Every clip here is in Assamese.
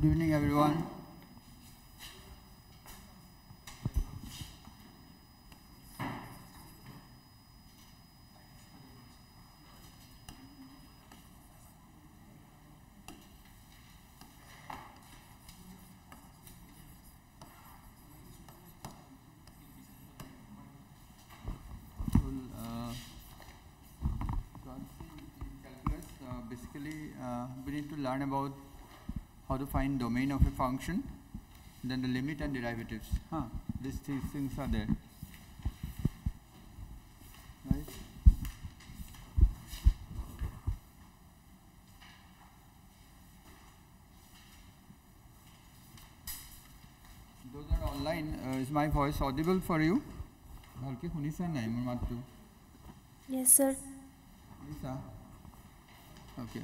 Good evening, everyone. Basically, we need to learn about how to find domain of a function, then the limit and derivatives. These three things are there, right? Those are online. Is my voice audible for you? Yes, sir. Lisa? Okay.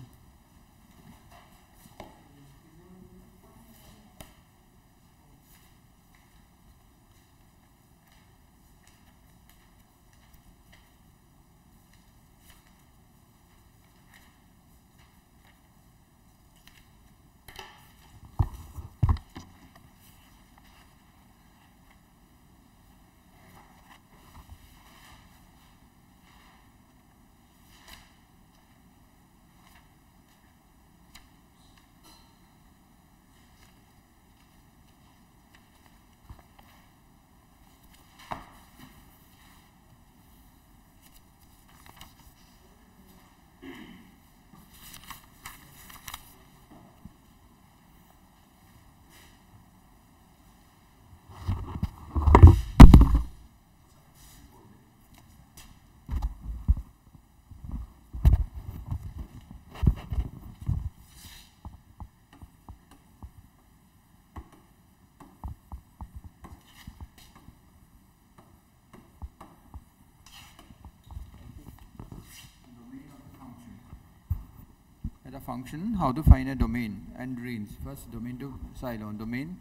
A function, how to find a domain and range. First, domain to side on domain,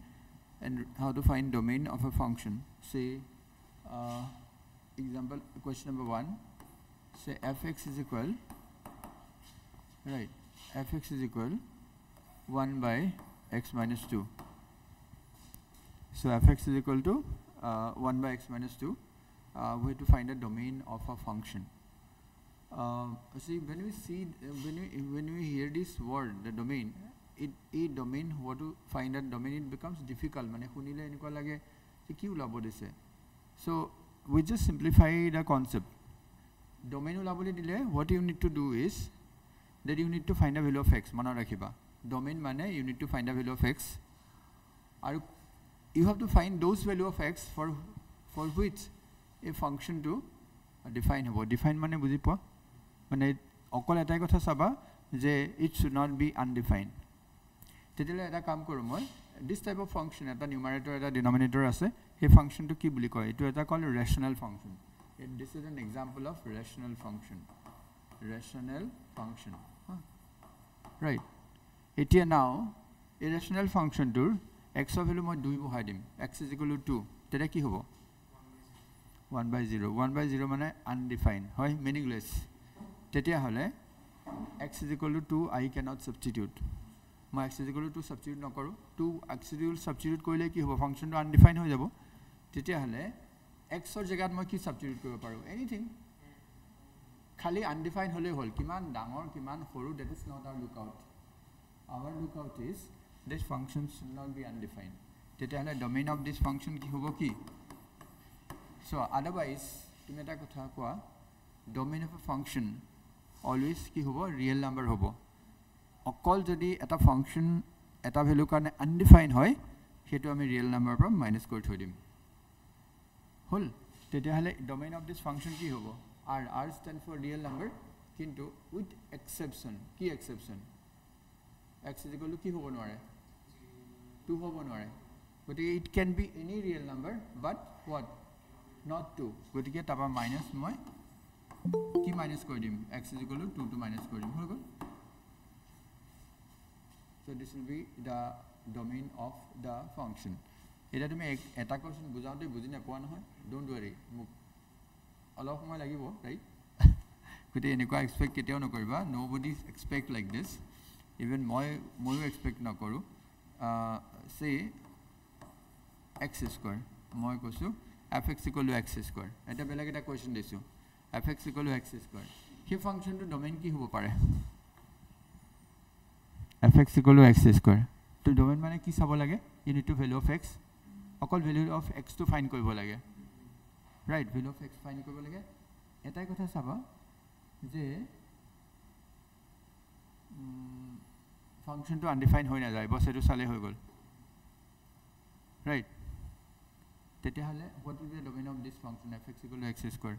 and how to find domain of a function. Say, example, question number 1. Say fx is equal, right? Fx is equal 1 by x minus 2. So fx is equal to 1 by x minus 2. We have to find a domain of a function. See, when we hear this word, the domain, a domain, what to find a domain, it becomes difficult. So we just simplify the concept. Domain what you need to do is that you need to find a value of x. Domain mane you need to find a value of x. You have to find those value of x for which a function to define. Define mane buji poa? মানে অকল এটাই কথা চাবা যে it should not be undefined. তেতিয়ালে এটা কাম কৰো মই this type of function এটা numerator এটা denominator আছে এই ফাংশনটো কি বুলি কয় এটো এটা কল rational function. This is an example of rational function. Right. এতিয়া now a rational function tour x of value মই 2 বহাই দিম x is equal to 2 তেতিয়া কি হ'ব 1 by 0 1 by 0 মানে undefined হয় meaningless. Tetia hole x is equal to 2 I cannot substitute. My x is equal to 2 substitute no karu 2 x will substitute koile ki hobo function to undefined hoy jabo. Tetia hole x or jagat moi ki substitute koribo paru anything khali undefined hole hol kiman dangor kiman horu that is not our lookout. Our lookout is this function should not be undefined. Tetia hole domain of this function ki hobo ki. So otherwise tumi eta kotha koa domain of a function always ki hobo real number hobo. Okol jodi eta function eta value karone undefined hoy hetu ami real number from minus kori thoi dim hol tetia hale domain of this function ki hobo r stand for real number kintu with exception ki exception x is equal to ki hobo nore 2 hobo nore but it can be any real number but what not 2 gotike taba minus moi কি minus kori dim x is equal to 2 to minus kori dim hol so this will be the domain of the function eta tumi eta question bujaute buji na poa nohoy don't worry alok সময় লাগিব right কোতে এনেকুৱা expect কেতিয়াও নকৰিবা nobody expect like this even মই expect নকৰো say x square মই কৈছো fx equal to x square এটা বেলেগ এটা কোৱেশ্চন দিছো fx equal to x square কি ফাংচনটো ডোমেইন কি হ'ব পাৰে fx equal to x square তো ডোমেইন মানে কি চাব লাগে you need to value of x অকল value of x to find কৰিব লাগে right value of x find কৰিব লাগে এটাই কথা চাবা যে ফাংশনটো আনডিফাইন হৈ না যায় বস এটো চালে হৈ গল right তেতিয়াহলে what will be the domain of this function fx equal to x square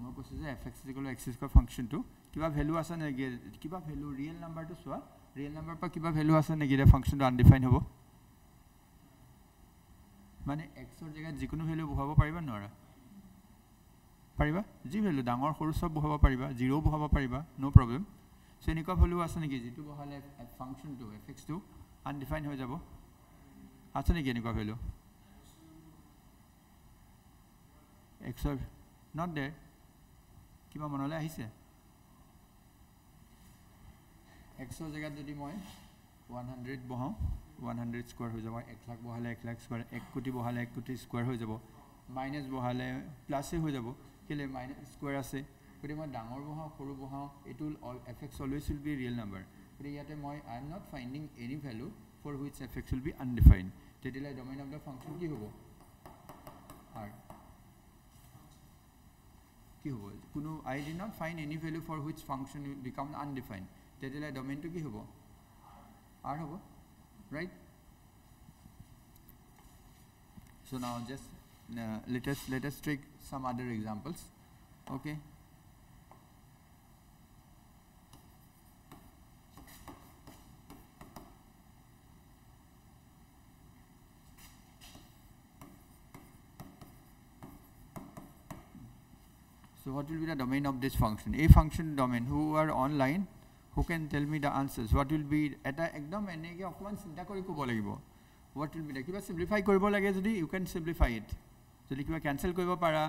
মই কৈছো যে fx equal to x square function to কিবা ভ্যালু আছে নেকি কিবা ভ্যালু রিয়েল নাম্বারটো সোয়া রিয়েল নাম্বার পা কিবা ভ্যালু আছে নেকি রে ফাংশনটো আনডিফাইন হ'ব মানে x ৰ জায়গাত যিকোনো ভ্যালু বহাব পাৰিবা নৰা পাৰিবা যি ভ্যালু ডাঙৰ সৰু সব বহাব পাৰিবা 0 বহাব পাৰিবা নো প্ৰবলেম সো এনেকুৱা ভ্যালু আছে নেকি যেটো বহালে ফাংশনটো fx টো আনডিফাইন হৈ যাব আছে নেকি এনেকুৱা ভ্যালু x ৰ not there কিবা মনলে আহিছে x ৰ জায়গাত যদি মই 100 বহাও 100 স্কয়ার হৈ যাব 1 লাখ বহালে 1 লাখ স্কয়ার 1 কোটি বহালে 1 কোটি স্কয়ার হৈ যাব মাইনাস বহালে প্লাসে হৈ যাব কেলে মাইনাস স্কয়ার আছে যদি মই ডাঙৰ বহাও সৰু বহাও it will all fx always will be a real number but ইয়াতে মই I am not finding any value for which fx will be undefined তেতিয়ালে domain of the function কি হ'ব r কি হ'ব কোনো I did not find any value for which function will become undefined তেতিয়ালে domain to কি হ'ব r হ'ব right so now just let us take some other examples okay so what will be the domain of this function a function domain who are online who can tell me the answers what will be eta ekdom enege okman sinta kori kobo lagibo what will be the kiba simplify koribo lage jodi you can simplify it jodi kiba cancel koribo para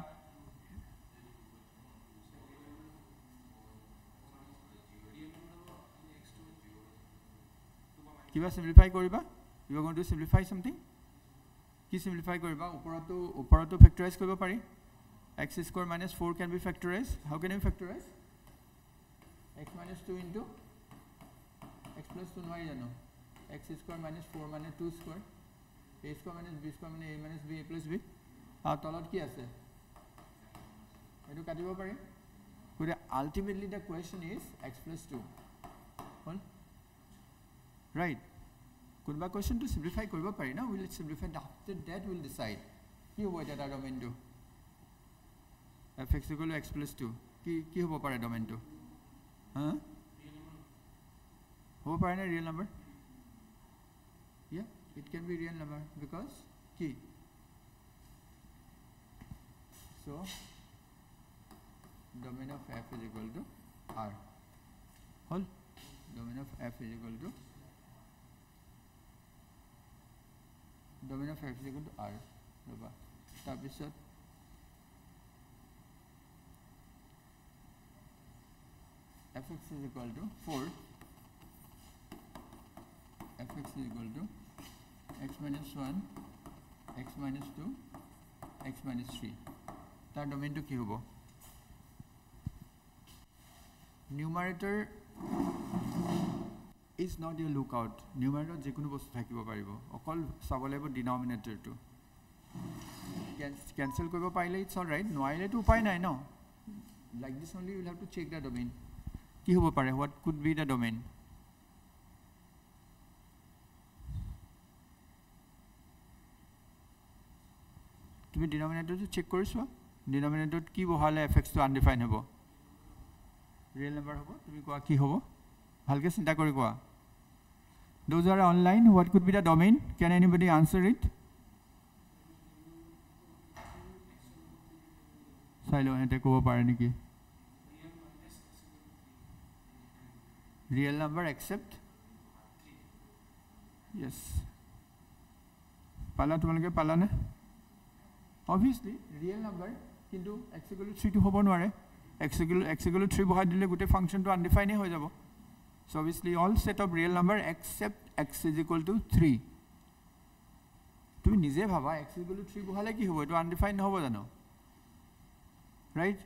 kiba simplify koriba you are going to simplify something ki simplify koriba uporoto factorize koribo pari x square minus 4 can be factorized how can you factorize x minus 2 into x plus 2 no jano x square minus 4 minus 2 square a square minus b square minus a minus b a plus b তলত কি আছে এটো কাটিব পাৰি but ultimately the question is x plus 2 hall right কোনবা question to simplify কৰিব পাৰি না we will simplify after that we will decide কি হ'ব এটা domain to fx equal to x plus 2 কি হ'ব পাৰে domain to हो पाए ना real number yeah it can be real number because key so domain of f is equal to r whole domain of f is equal to domain of f is equal to r loba tabisot fx is equal to 4 fx is equal to x minus 1 x minus 2 x minus 3 tar domain to ki hobo numerator is not your lookout numerator je kono bostu thakibo paribo okol sabolebo denominator to cancel koribo paile it's all right no aile to upay nai no like this only you will have to check the domain কি হ'ব পাৰে what could be the domain তুমি ডিনোমিনেটৰ টো চেক কৰিছো ডিনোমিনেটৰ কি বহালে fx টো আনডিফাইন হ'ব ৰিয়েল নাম্বাৰ হ'ব তুমি কোৱা কি হ'ব ভালকে চিন্তা কৰি কোৱা those are online what could be the domain can anybody answer it চাইলো হেতে ক'ব পাৰে নেকি real number except yes pala tumaloke pala ne obviously real number kintu x equal to 3 to hobo nware x equal to 3 বহাই দিলে গোটেই ফাংচনটো আনডিফাইনে হৈ যাব so obviously all set of real number except x is equal to 3 তুমি নিজে ভাবা x is equal to 3 বহালে কি হ'ব এটো আনডিফাইন নহব জানো right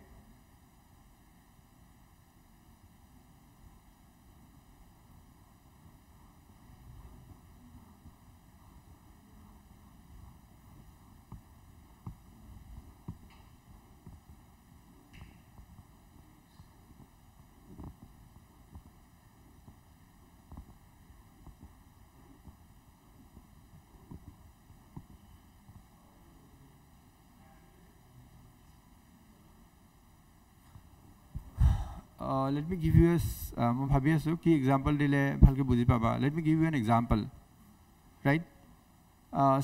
let me give you a মই ভাবি আছো কি এক্সাম্পল দিলে ভালকে বুজি পাবা let me give you an example right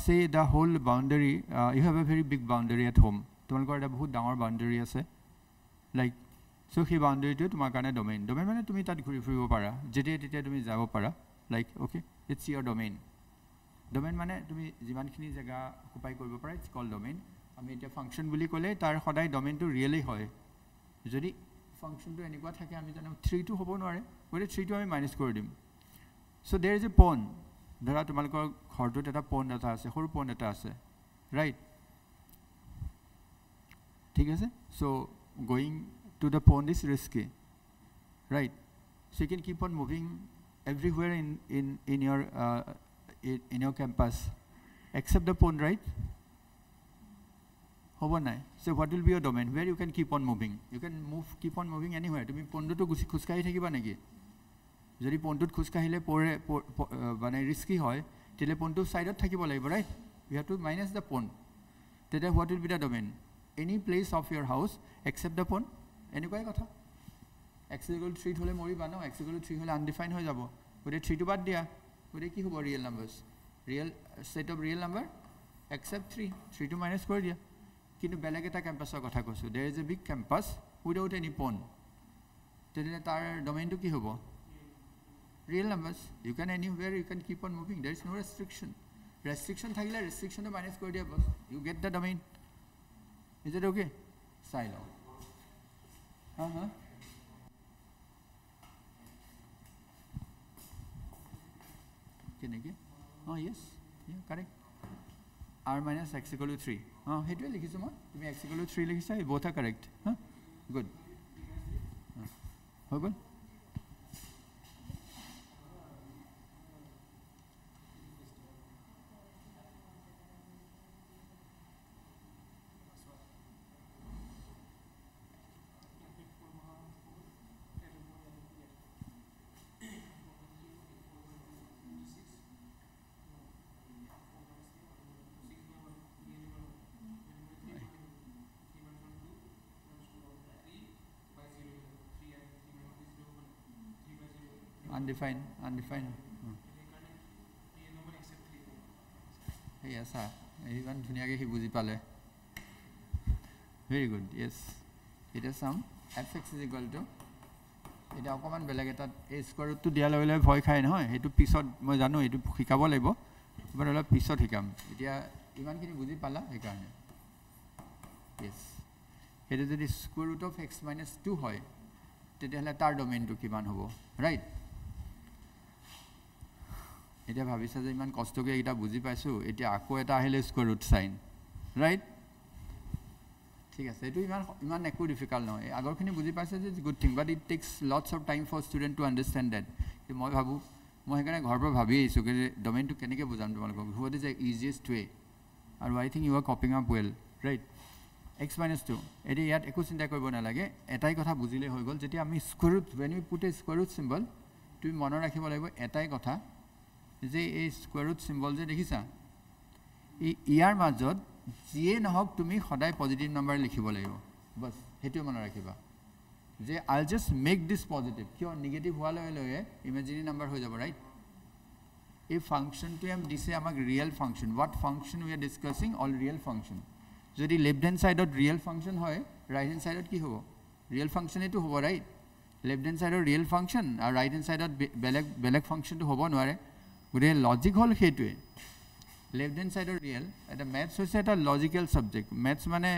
say the whole boundary you have a very big boundary at home তোমালোকৰ এটা বহুত ডাঙৰ boundary আছে like so সেই boundary টো তোমাৰ কাৰণে domain মানে তুমি তাত ঘূৰি ফুৰিব পাৰা যেতিয়া তেতিয়া তুমি যাব পাৰা like okay it's your domain মানে তুমি যিমানখিনি জায়গা অকুপাই কৰিব পাৰা it's called domain আমি এটা ফাংশন বুলি ক'লে তাৰ সদায় domain টো ৰিয়েলি হয় যদি ফাংশনটো এনেকুৱা থাকে আমি জানো 3 টো হ'ব নোৱাৰে গৰে 3 টো আমি মাইনাস কৰি দিম সো देयर इज अ পন ধৰা তোমালোকৰ ঘৰটোত এটা পন এটা আছে সৰু পন এটা আছে ৰাইট ঠিক আছে so going to the pawn is risky right so you can keep on moving everywhere in your campus except the pond right hobo nai so what will be your domain where you can keep on moving you can keep on moving anywhere tumi pond to khuskahi thakiba neki jodi pond to khuskahile pore bane risky hoy tele pond to side ot thakibo laibo right you have to minus the pond tete what will be the domain any place of your house except the pond any koi kotha x equal to 3 hole mori bano x equal to 3 hole undefined hoy jabo ode 3 to bad dia ode ki hobo real numbers real set of real number except 3 to minus kor dia কিন্তু বেলেগ এটা ক্যাম্পাসৰ কথা কৈছো there is a big campus without any pond তেনে তাৰ ডোমেইনটো কি হ'ব real numbers you can anywhere you can keep on moving there is no restriction থাকিলে restriction মাইনাস কৰি দিয়া বস you get the domain is it okay silo কেনেকে yes yeah correct r minus x equal to 3 হেতুৱে লিখিছো মই তুমি x equal to 3 লিখিছা both are correct good হৈ গ'ল undefined yes sir even dhuniya ke hi buji pale very good yes it is some fx is equal to এটা অকমান বেলেগ এটা a স্কয়ার ৰুট টো দিয়া লগে ভয় খাই নহয় হেতু পিছত মই জানো এটো শিকাব লাগিব এবাৰ অলপ পিছত শিকাম এতিয়া ইমানখিনি বুজি পালা এই কাৰণে yes হেতু যদি স্কয়াৰ ৰুট অফ x - 2 হয় তেতিয়াহলে তাৰ ডোমেইনটো কিমান হ'ব ৰাইট এতিয়া ভাবিছা যে ইমান কষ্টকে এটা বুজি পাইছো এতিয়া আকো এটা আহিলে স্কয়ার ৰুট সাইন ৰাইট ঠিক আছে এটো ইমান একো ডিফিকাল্ট নহয় আগৰখিনি বুজি পাইছে যে good thing but it takes lots of time for student to understand that মই ভাবু মই হেকাৰণে ঘৰৰ পৰা ভাবি আইছো যে ডোমেইনটো কেনেকে বুজাম তোমালোকক what is the easiest way আৰু I think you are coping up well right x - 2 এটি ইয়াত একো চিন্তা কৰিব নালাগে এটাই কথা বুজিলে হৈ গল যেতিয়া আমি square root when we put a square root symbol তুমি মনত ৰাখিব লাগিব এটাই কথা যে এই স্কয়াৰ ৰুট সিম্বল যে দেখিছা ইয়াৰ মাজত যিয়ে নহক তুমি সদায় পজিটিভ নাম্বাৰ লিখিব লাগিব বস হেতু মনত ৰাখিবা যে আই জাস্ট মেক দিস পজিটিভ কিয় নেগেটিভ হোৱা লগে ইমাজিনাৰি নাম্বাৰ হৈ যাব ৰাইট এই ফাংশনটো আমি দিছে আমাক real function what function we are discussing all real function যদি লেফট হ্যান্ড সাইডত রিয়েল ফাংশন হয় রাইট হ্যান্ড সাইডত কি হ'ব রিয়েল ফাংশন এটো হ'ব রাইট লেফট হ্যান্ড সাইডৰ ৰিয়েল ফাংশন আৰ ৰাইট হ্যান্ড সাইডত বেলেগ ফাংশনটো হ'ব নোৱাৰে গুৰে লজিক হল হেতুৱে লেফট হ্যান্ড সাইডৰ ৰিয়েল এটা ম্যাথছ হৈছে এটা লজিক্যাল সাবজেক্ট ম্যাথছ মানে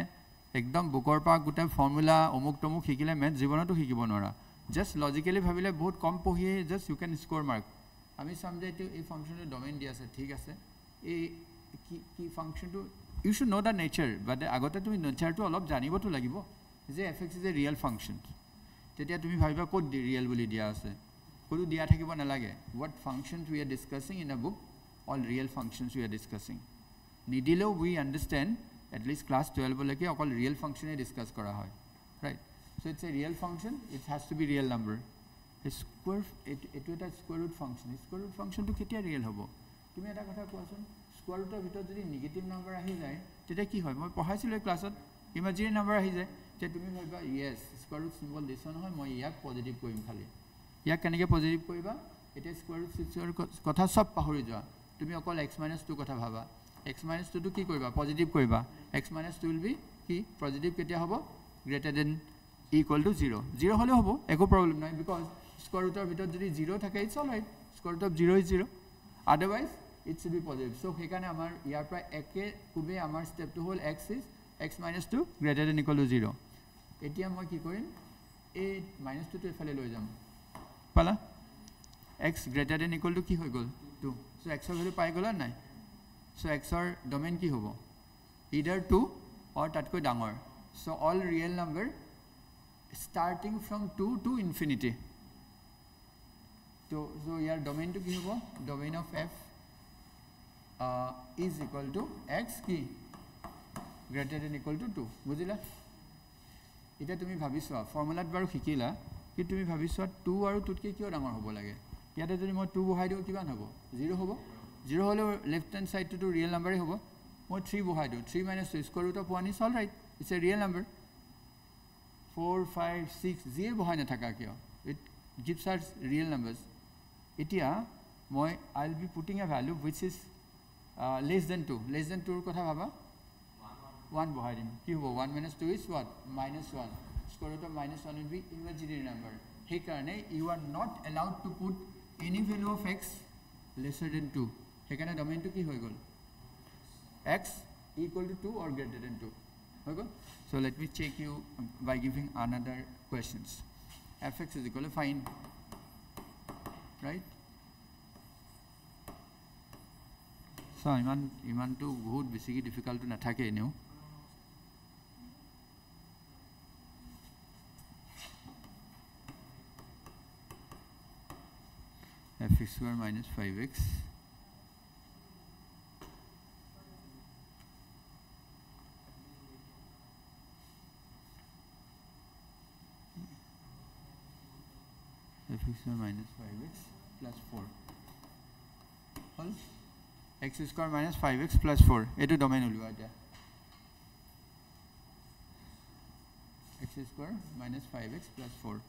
একদম বুকৰ পৰা গোটে ফৰ্মুলা অমুক তমুক শিকিলে মেথ জীৱনতো শিকিব নোৱাৰা জাস্ট লজিক্যালি ভাবিলে বহুত কম পঢ়িয়ে just you can score mark আমি চাম যে এই ফাংচনটো ডোমেইন দি আছে ঠিক আছে এই কি ফাংচনটো you should know the nature but আগতে তুমি নেচাৰটো অলপ জানিবতো লাগিব যে fx is a real function তেতিয়া তুমি ভাবিবা ক'ত ৰিয়েল বুলি দিয়া আছে কোনো দিয়া থাকিব নালাগে what functions we are discussing in a book all real functions we are discussing নিদিলেও we understand at least class 12 লৈকে অকল real function discuss কৰা হয় right so it's a real function it has to be real number a square এটো এটা square root function to কেতিয়া real হ'ব তুমি এটা কথা কোৱাচোন square root ভিতৰত যদি নেগেটিভ নাম্বাৰ আহি যায় তেতিয়া কি হয় মই পঢ়াইছিলো ক্লাছত ইমাজিনাৰী নাম্বাৰ আহি যায় তে তুমি ভাবিবা yes square root symbol দিছ নহয় মই ইয়াক পজিটিভ কৰিম খালি ইয়াক কেনেকৈ পজিটিভ কৰিবা এটা স্কয়াৰ ৰুট সিস্টেমৰ কথা সব পাহৰি যোৱা তুমি অকল x - 2 কথা ভাবা x - 2 টো কি কৰিবা পজিটিভ কৰিবা x - 2 will be কি পজিটিভ কেতিয়া হ'ব গ্ৰেটাৰ দেন ইকুয়াল টু 0 0 হলে হ'ব একো প্ৰবলেম নাই বিকজ স্কয়াৰ ৰুটৰ ভিতৰত যদি 0 থাকে it's all right square root of 0 is 0 otherwise it should be positive so সেইকাৰণে আমাৰ ইয়াৰ পৰা একে কুবে আমাৰ ষ্টেপটো হ'ল x is x - 2 greater than equal to 0 এতিয়া মই কি কৰিম এই -2 টো এফালে লৈ যাম পালা x greater than equal to কি হৈ গল 2 so x ৰ ভ্যালু পাই গলা নাই so x ৰ ডোমেইন কি হ'ব either 2 or তাতকৈ ডাঙৰ so all real number starting from 2 to infinity so year domain টো কি হ'ব domain of f is equal to x কি greater than equal to 2 বুজিলা এটা তুমি ভাবিছোৱা ফৰ্মুলাত বাৰু শিকিলা কি তুমি ভাবিছোৱা 2 আৰু 2 কে কিয় ডাঙৰ হ'ব লাগে ইয়াতে যদি মই 2 বহাই দিও কিমান হ'ব 0 হ'ব 0 হলে left hand side to real নাম্বাৰই হ'ব মই 3 বহাই দিও 3 - 2 square root of 1 is all right it's a real number 4 5 6 জিয়ে বহাই নাথাকা কিয় it gives us real numbers এতিয়া মই I'll be putting a value which is less than 2 ৰ কথা ভাবা 1 বহাই দিম কি হ'ব 1 - 2 is what -1 square root of -1 will be imaginary number hey karone you are not allowed to put any value of x lesser than 2 hey karone domain to ki hoy gol x equal to 2 or greater than 2 okay so let me check you by giving another questions fx is equal to find right so iman to bahut basically difficult to nathake eneo fx square minus 5x fx square minus 5x plus 4 all x square minus 5x plus 4 etu domain ulwa eta x square minus 5x plus 4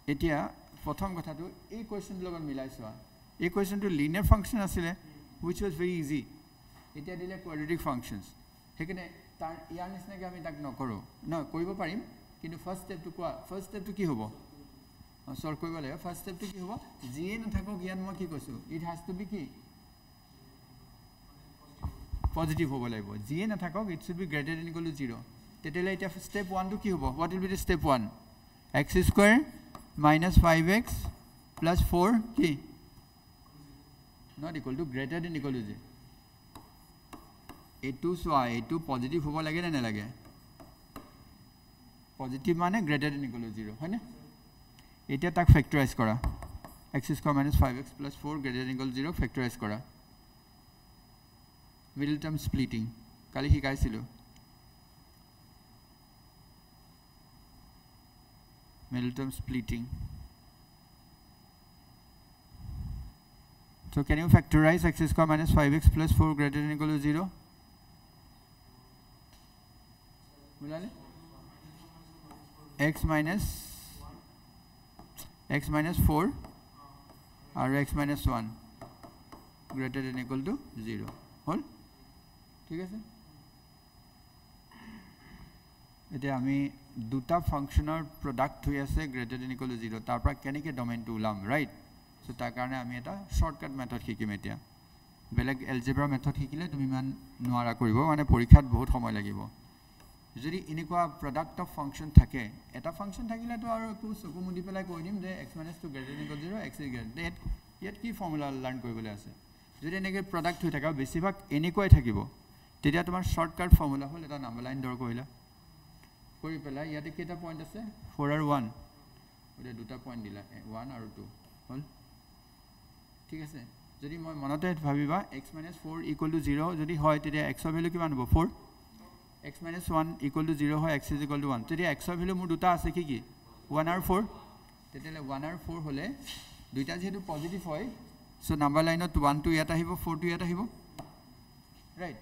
এতিয়া প্ৰথম কথাটো এই কোৱেশ্চন লগত মিলাইছোৱা এই কোৱেশ্চনটো লিনিয়াৰ ফাংচন আছিল which was very easy এতিয়া দিলে কোৱাড্ৰেটিক ফাংচনস হেকনে তাৰ ইয়াৰ নিচিনাকৈ আমি তাক নকৰো ন কৰিব পাৰিম কিন্তু ফাৰ্স্ট ষ্টেপটো কি হ'ব সলভ কৰিব লাগে ফাৰ্স্ট ষ্টেপটো কি হ'ব জিয়ে নাথাকক ইয়াত মই কি কৈছো ইট হ্যাজ টু বি কি পজিটিভ হ'ব লাগিব জিয়ে নাথাকক it should be greater than equal to 0 তেতিয়ালে এতিয়া ষ্টেপ 1 টো কি হ'ব what will be the step 1 x square minus 5x plus 4 ki not equal to greater than equal to 0 etu so etu positive hobo lage na lage positive mane greater than equal to 0 hoy na eta tak factorize kora x square minus 5x plus 4 greater than equal to 0 factorize kora middle term splitting kali hikaisilo middle term splitting so can you factorize x square minus 5x plus 4 greater than equal to 0 milale x minus 4 or x minus 1 greater than equal to 0 hol ঠিক আছে এটা আমি দুটা ফাংশনৰ প্ৰডাক্ট হৈ আছে গ্ৰেটাৰ দেন ইকুয়াল টু 0 তাৰ পৰা কেনেকৈ ডোমেইনটো উলাম ৰাইট সো তাৰ কাৰণে আমি এটা শৰ্টকাট মেথড শিকিম এতিয়া বেলেগ এলজেব্ৰা মেথড শিকিলে তুমি ইমান নোৱাৰা কৰিব মানে পৰীক্ষাত বহুত সময় লাগিব যদি এনেকুৱা প্ৰডাক্ট অফ ফাংচন থাকে এটা ফাংচন থাকিলেতো আৰু একো চকু মুদি পেলাই কৈ দিম যে x - 2 greater than equal 0 x is greater than ইয়াত কি ফৰ্মুলা লাৰ্ণ কৰিবলৈ আছে যদি এনেকৈ প্ৰডাক্ট হৈ থাকে বেছিভাগ এনেকুৱাই থাকিব তেতিয়া তোমাৰ শৰ্টকাট ফৰ্মুলা হ'ল এটা নাম্বাৰ লাইন ডৰ কৰিলা কৰি পেলাই ইয়াতে কেইটা পইণ্ট আছে 4 আৰু 1 ওটা দুটা পইণ্ট দিলা 1 আৰু 2 হ'ল ঠিক আছে যদি মই মনতে ভাবিবা x - 4 = 0 যদি হয় তেতিয়া x ৰ ভ্যালু কিমান হ'ব 4 x - 1 = 0 হয় x = 1 তেতিয়া x ৰ ভ্যালু মোৰ দুটা আছে কি কি 1 আৰু 4 তেতিয়া 1 আৰু 4 হলে দুইটা যেহেতু পজিটিভ হয় সো নাম্বাৰ লাইনত 1 2 ইয়াত আহিব 4 2 ইয়াত আহিব ৰাইট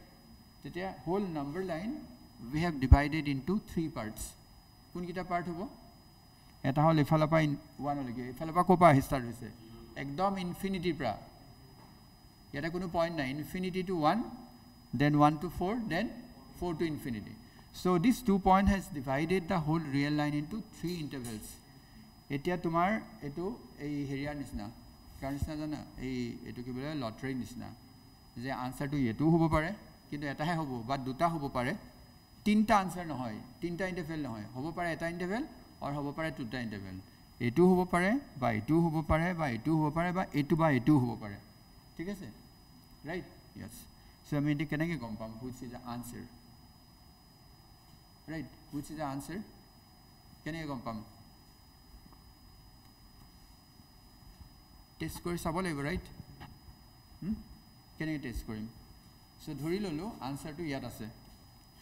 তেতিয়া whole number line we have divided into 3 parts কোন কিটা পার্ট হবো এটা হল এফালা পা 1 লগে এফালা পা কোপা স্টার্ট হইছে একদম ইনফিনিটি প্রা এটা কোনো পয়েন্ট নাই infinity to 1 then 1 to 4 then 4 to infinity so this 2 point has divided the whole real line into 3 intervals এতিয়া তোমাৰ এটো এই হেৰিয়া নিছনা কাৰণ নিছনা জানা এই এটো কি বলে লটাৰী নিছনা যে আনসাৰটো এটো হ'ব পাৰে কিন্তু এটাহে হ'ব বা দুটা হ'ব পাৰে তিনটা আনসাৰ নহয় তিনটা ইন্টাৰভেল নহয় হ'ব পাৰে এটা ইন্টাৰভেল আৰু হ'ব পাৰে দুটা ইন্টাৰভেল এটো হ'ব পাৰে বা এটো হ'ব পাৰে বা এটো হ'ব পাৰে বা এটো হ'ব পাৰে ঠিক আছে right yes so I mean the kenege gom which is the answer right which is the answer kenege gom test kori sabo laibo right kenege test korim so dhori lolo answer to yat ase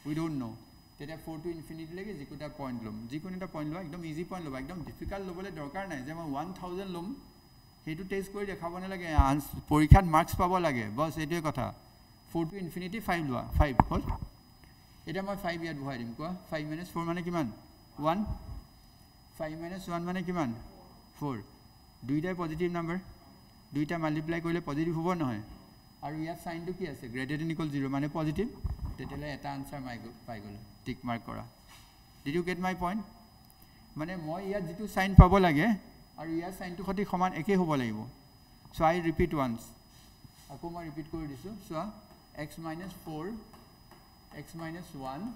we don't know teta 4 to infinity lege jikuta point lom jikoni ta point lo ekdom easy point lo ekdom difficult lobole dorkar nai je ma 1000 lom হেতু টেস্ট কৰি দেখাব না লাগে পৰীক্ষাত মাৰ্কস পাব লাগে বস এটোই কথা 4 to infinity 5 লোৱা 5 হল এটা মই 5 ইয়াত বহাই দিম কোৱা 5 - 4 মানে কিমান 1 5 - 1 মানে কিমান 4 দুইটাই পজিটিভ নাম্বার দুইটা মাল্টিপ্লাই কৰিলে পজিটিভ হ'ব নহয় আৰু ইয়াত সাইনটো কি আছে গ্ৰেটাৰ দেন ইকুয়াল 0 মানে পজিটিভ তেতিয়ালে এটা আনসাৰ পাই গল টিক মাৰ্ক কৰা did you get my point মানে মই ইয়াত যেটো সাইন পাব লাগে আৰু ইয়াৰ সাইনটো খতি সমান একে হ'ব লাগিব সো আই ৰিপিট ওয়ান্স আকৌ মই ৰিপিট কৰি দিছো so x - 4 x - 1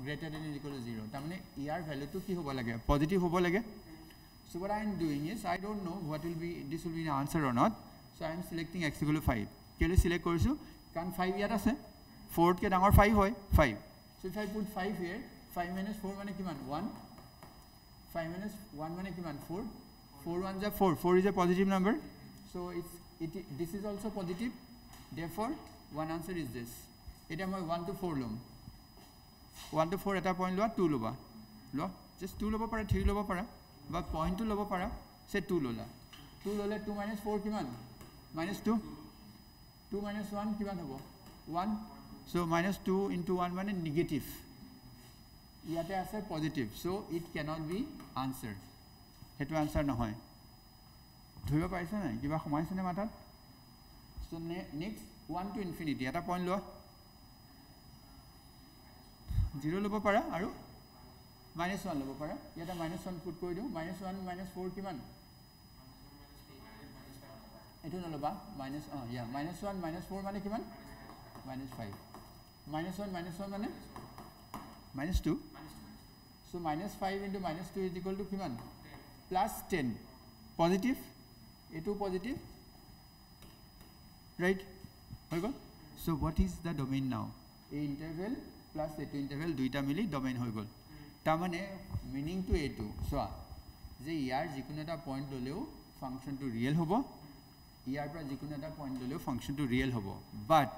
greater than or equal to 0 তাৰ মানে ইয়াৰ ভ্যালুটো কি হ'ব লাগে পজিটিভ হ'ব লাগে so what I am doing is I don't know what will be this will be an answer or not so I am selecting x equal to 5 কেলে সিলেক্ট কৰিছো কাৰণ 5 ইয়াত আছে 4 কে ডাঙৰ 5 হয় 5 so if I put 5 here 5 - 4 মানে কিমান 1 5 - 1 মানে কিমান 4 4 1s are 4 4 is a positive number so this is also positive therefore one answer is this eta moi 1 to 4 lom 1 to 4 eta point loa 2 loba lo just 2 loba para 3 loba para ba point to loba para se 2 lola 2 lole 2 - 4 kiman -2 2 - 1 kiman hobo 1 so -2 into 1 mane negative iate ase positive so it cannot be answer হেতু আনসার নহয় ধৰিব পাৰিছ নাই কিবা সমাইছে নে মাথাত সো নেক্সট 1 to infinity এটা পইণ্ট লোৱা 0 লব পাৰা আৰু -1 লব পাৰা ইয়াতে -1 পুট কৰি দিও -1 - 4 কিমান এটো নলবা -1 - 4 মানে কিমান -5 -1 মানে -2 so -5 into -2 is equal to কিমান plus 10 positive a2 positive right so what is the domain now a interval plus a2 interval দুইটা মিলি domain হৈ গল তা মানে meaning to a2 so যে ইয়াৰ যিকোনো এটা পয়েন্ট ললেও ফাংশনটো ৰিয়েল হ'ব ইয়াৰ পৰা যিকোনো এটা পয়েন্ট ললেও ফাংশনটো ৰিয়েল হ'ব but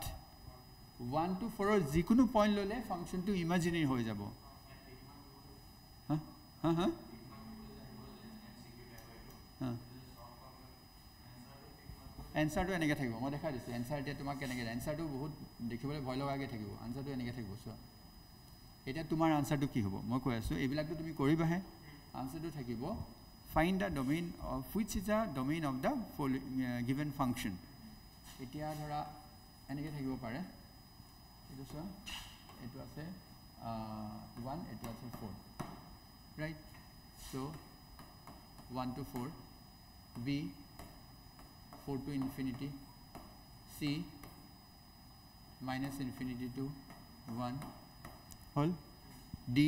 1 to 4 ৰ যিকোনো পয়েন্ট ললে ফাংশনটো ইমাজিনাৰি হৈ যাব হা এনসারটো এনেকে থাকিব মই দেখা দিছো এনসার দিয়া তোমাক কেনেকে এনসারটো বহুত দেখিবলৈ ভয় লগাকে থাকিব আনসারটো এনেকে থাকিব সো এটা তোমাৰ আনসাৰটো কি হ'ব মই কৈ আছো এবিলাকটো তুমি কৰিবাহে আনসারটো থাকিব find the domain of which is the domain of the given function এতিয়া ধৰা এনেকে থাকিব পাৰে এটো সো এটো আছে 1 এটো আছে 4 right so 1 to 4 b 4 to infinity c minus infinity to 1 whole d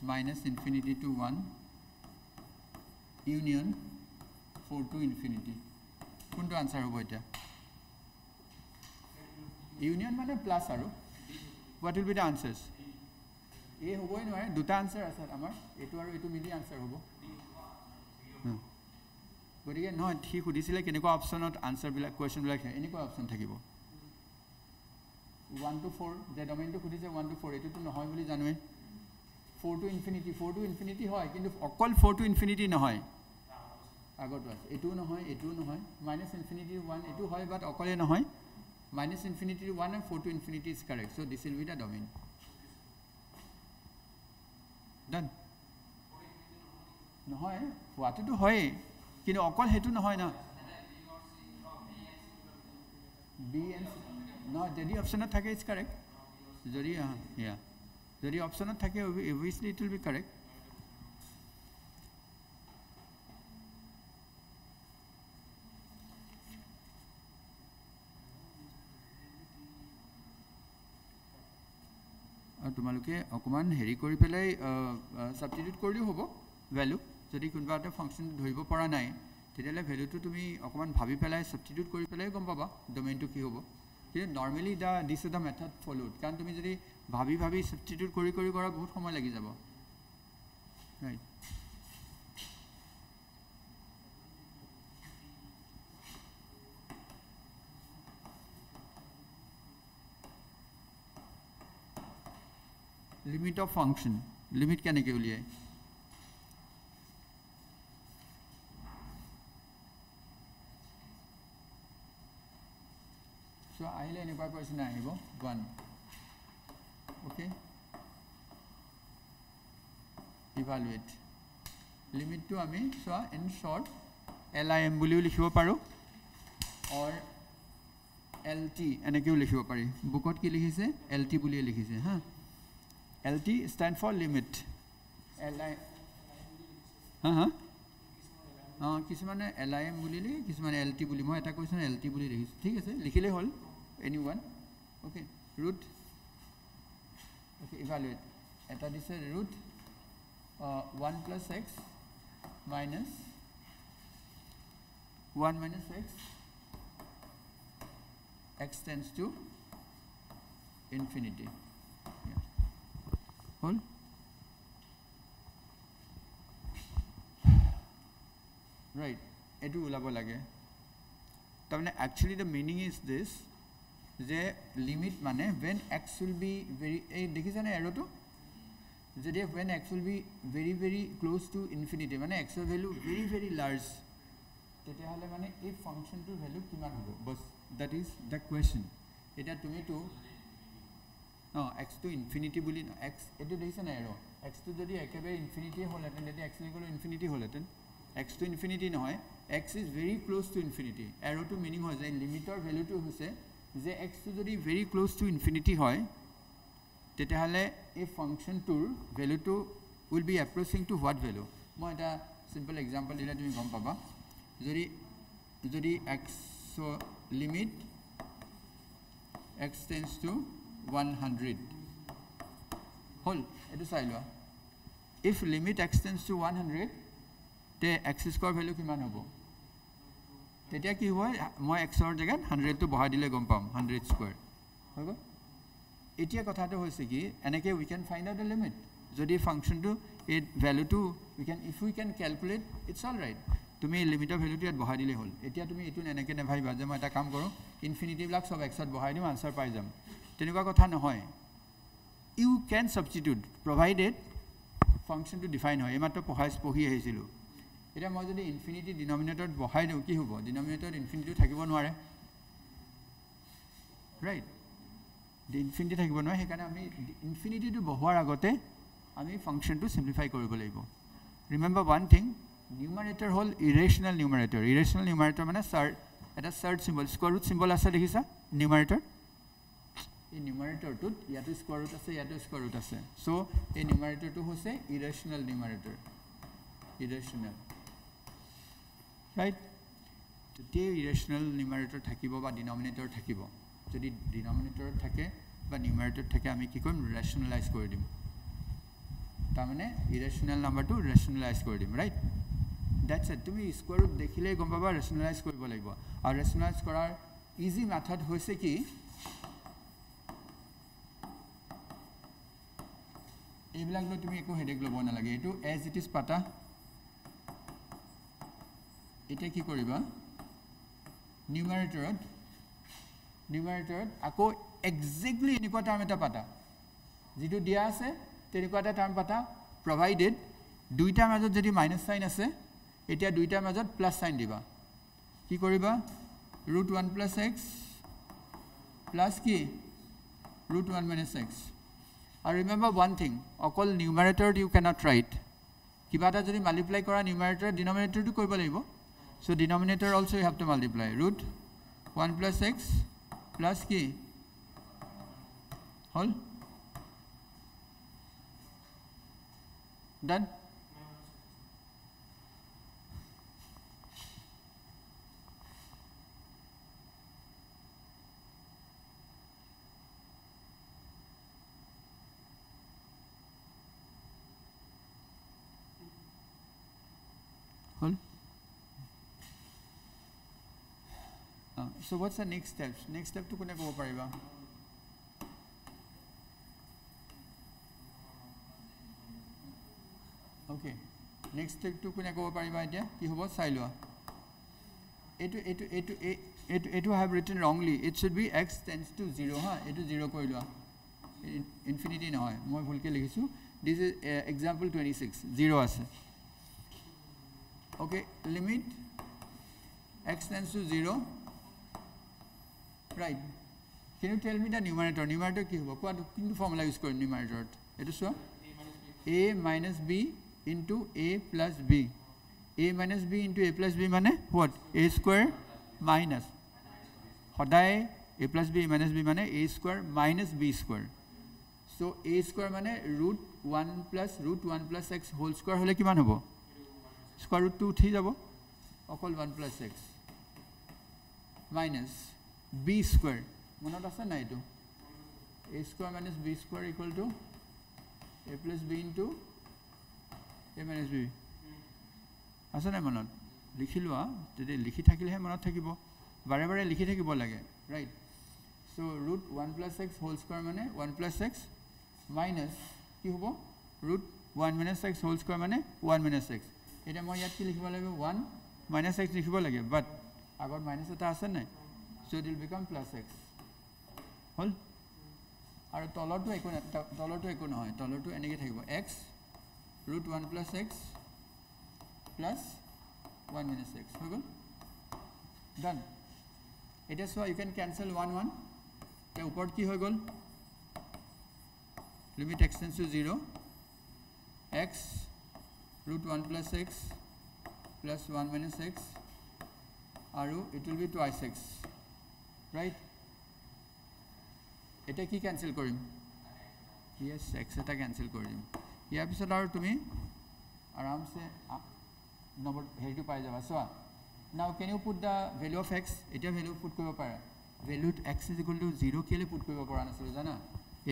minus infinity to 1 union 4 to infinity. কোনটো আনসার হ'ব এটা? ইউনিয়ন মানে প্লাস আৰু what will be the answers? এ হ'বই নহয়, দুটা আনসার আছে আমাৰ, এটো আৰু এটো মিলি আনসাৰ হ'ব। গতিকে নহয়, ঠিক সুধিছিলে কেনেকুৱা অপশনত আনসাৰ বিলাক কোৱেশ্চন বিলাক এনেকুৱা অপশন থাকিব 1 to 4 যে ডমেইনটো সুধিছে 1 to 4 এটোটো নহয় বুলি জানোৱে। 4 to infinity হয়, কিন্তু অকল 4 to infinity নহয়, আগতো আছে এটোও নহয়, এটোও নহয়, minus infinity to 1 এটো হয়, বাট অকলে নহয়, minus infinity to 1 and 4 to infinity is correct, so this will be the domain. Done? নহয়, হোৱাটোতো হয়, কিন্তু অকল হেতু নহয় না। B and no, যদি অপশনত থাকে is correct, যদি yeah, যদি অপশনত থাকে obviously it will be correct. আৰু তোমালোকে অকমান হেৰি কৰি পেলাই সাবস্টিটিউট কৰিও হ'ব ভ্যালু, যদি কোনবা এটা ফাংশন ধৰিব পৰা নাই তেতিয়ালে ভ্যালুটো তুমি অকমান ভাবি পেলাই সাবস্টিটিউট কৰি পেলাই গম পাবা ডোমেইনটো কি হ'ব। কিন্তু নৰমালি this is the method followed, কাৰণ তুমি যদি ভাবি ভাবি সাবস্টিটিউট কৰি কৰি কৰা বহুত সময় লাগি যাব, right? Limit of function, limit কেনেকৈ উলিয়ায়? সো আহিলে এনেকুৱা কোৱেশ্চন আহিব 1, ওকে, ইভালুৱেট লিমিটটো আমি চোৱা ইন শৰ্ট LIM বুলিও লিখিব পাৰোঁ, অৰ LT এনেকৈও লিখিব পাৰি। বুকত কি লিখিছে? LT বুলিয়ে লিখিছে হা। LT stand for limit, LI কিছুমানে LIM বুলি লিখে, কিছুমানে LT বুলি, মই এটা কৈছোঁ LT বুলি লিখিছোঁ, ঠিক আছে, লিখিলে হ'ল anyone, okay, root, okay, evaluate এটা দিছে root 1 plus x minus 1 minus x tends to infinity, yeah, whole right, etu ulabo lage tamne actually the meaning is this যে লিমিট মানে when x will be very এই দেখিছানে এৰোটো, যদি when x will be very very close to infinity মানে x এর ভ্যালু very very large, তেতিয়াহলে মানে এই ফাংশনটোৰ ভ্যালু কিমান হ'ব, বস that is the question. এটা তুমি তো x to infinity বুলি x এটো দেখিছানে এৰো, x to যদি একেবাৰে ইনফিনিটি হলহেতেন, যদি x ইকুয়াল ইনফিনিটি হলহেতেন, x to infinity নহয়, x is very close to infinity, এৰোটো মিনিং হৈ যায় লিমিটৰ ভ্যালুটো হৈছে যে x to যদি very close to infinity হয় তেতিয়াহলে এই ফাংশনটোৰ ভ্যালুটো will be approaching to what value? মই এটা সিম্পল এক্সাম্পল দিলে তুমি গম পাবা। যদি x so limit x tends to 100 হল, এটো চাই লোৱা, if limit x tends to 100 তে x স্কয়াৰ ভ্যালু কিমান হ'ব? তেতিয়া কি হয়, মই x ৰ জায়গাত 100 টো বহাই দিলে গম পাম 100 স্কয়ার হ'ব। এতিয়া কথাটো হৈছে কি এনেকে we can find out the limit, যদি ফাংশনটো এই ভ্যালুটো if we can calculate it's all right, তুমি লিমিটৰ ভ্যালুটো ইয়াত বহাই দিলে হ'ল। এতিয়া তুমি এটো এনেকে নেভাইবা যে মই এটা কাম কৰো ইনফিনিটি ব্লক সব x ত বহাই দিম আনসাৰ পাই যাম, তেনেকুৱা কথা নহয়। you can substitute provided function to define হয়, এমাত্ৰ পঢ়ি আহিছিলো। এটা মই যদি ইনফিনিটি ডিনোমিনেটৰত বহাই দিও কি হ'ব, ডিনোমিনেটৰত ইনফিনিটি থাকিব নোৱাৰে, ৰাইট? দি ইনফিনিটি থাকিব নোৱাৰে, সেইকাৰণে আমি ইনফিনিটিটো বহোৱাৰ আগতে আমি ফাংশনটো সিম্পলিফাই কৰিব লাগিব। ৰিমেম্বাৰ ওয়ান থিং, নিউমাৰেটৰ হল ইৰেশনাল নিউমাৰেটৰ। ইৰেশনাল নিউমাৰেটৰ মানে এটা সাৰ্ট সিম্বল, স্কয়াৰ ৰুট সিম্বল আছে দেখিছা নিউমাৰেটৰ, এই নিউমাৰেটৰটোত ইয়াতো স্কয়াৰ ৰুট আছে, ইয়াতো স্কয়াৰ ৰুট আছে, সো এই নিউমাৰেটৰটো হৈছে ইৰেশনাল নিউমাৰেটৰ, ইৰেশনাল, ৰাইট? তেতিয়া ইৰেশনাল নিউমাৰেটৰ থাকিব বা ডিনোমিনেটৰ থাকিব, যদি ডিনমিনেটৰত থাকে বা নিউমাৰেটৰত থাকে আমি কি কৰিম ৰেচনেলাইজ কৰি দিম তাৰমানে ইৰেচনেল নাম্বাৰটো ৰেচনেলাইজ কৰি দিম ৰাইট দ্যাটছ ইট তুমি স্কোয়াৰ ৰুট দেখিলেই গম পাবা ৰেচনেলাইজ কৰিব লাগিব আৰু ৰেচনেলাইজ কৰাৰ ইজি মেথড হৈছে কি এইবিলাক লৈ তুমি একো হেডেক ল'ব নালাগে এইটো এজ ইট ইজ পাতা এটা কি কৰিবা নিউমাৰেটৰত আকৌ এক্সাক্টলি এনেকুৱা টাৰ্ম এটা পাতা যেটো দিয়া আছে তেনেকুৱা এটা টাৰ্ম পাতা প্ৰভাইডেড দুইটাৰ মাজত যদি মাইনাস সাইন আছে এতিয়া দুইটাৰ মাজত প্লাস সাইন দিবা কি কৰিবা √1 + x প্লাস কি √1 - x আৰু ৰিমেম্বাৰ ওয়ান থিং অকল নিউমাৰেটৰত ইউ ক্যানট ৰাইট কিবা এটা যদি মাল্টিপ্লাই কৰা নিউমাৰেটৰ ডিনমিনেটৰটো কৰিব লাগিব so denominator also you have to multiply √1 + x plus কি whole done whole so what's the next step to kone go pariba okay next step to kone go pariba etia ki hobo sai loa etu I have written wrongly it should be x tends to 0 ha etu 0 koi loa infinity na hoy moi bhulke likhisu this is example 26 0 ase okay limit x tends to 0 right can you tell me the numerator ki hobo what formula use kori numerator etu so a minus b into a plus b a minus b into a plus b mane what a square minus hodai a plus b minus b mane a square minus b square so a square mane √1 + x whole square hole kiman hobo square root 2 uthi jabo okol 1 + x minus b square monot ase na etu a square minus b square equal to a plus b into a minus b ase na monot likhilwa jodi likhi thakile he monot thakibo bare bare likhi thakibo lage right so √1 + x whole square mane 1 + x minus ki hobo √1 - x whole square mane 1 - x eta moi yat ki likhibo lage 1 - x likhibo lage but agor minus eta ase na so it will become plus x hol aru tolortu ekon hoy tolortu enege thakibo x √1 + x plus 1 - x hogol done it is so you can cancel 1 1 te upor ki hoy gol limit x tends to 0 x √1 + x plus 1 - x aru it will be twice x right eta ki cancel korim yes x eta cancel korim ya episode aru tumi aram se number hetu pai jaba so now can you put the value of x eta value put koribo para value x = 0 kele put koribo para nasil jana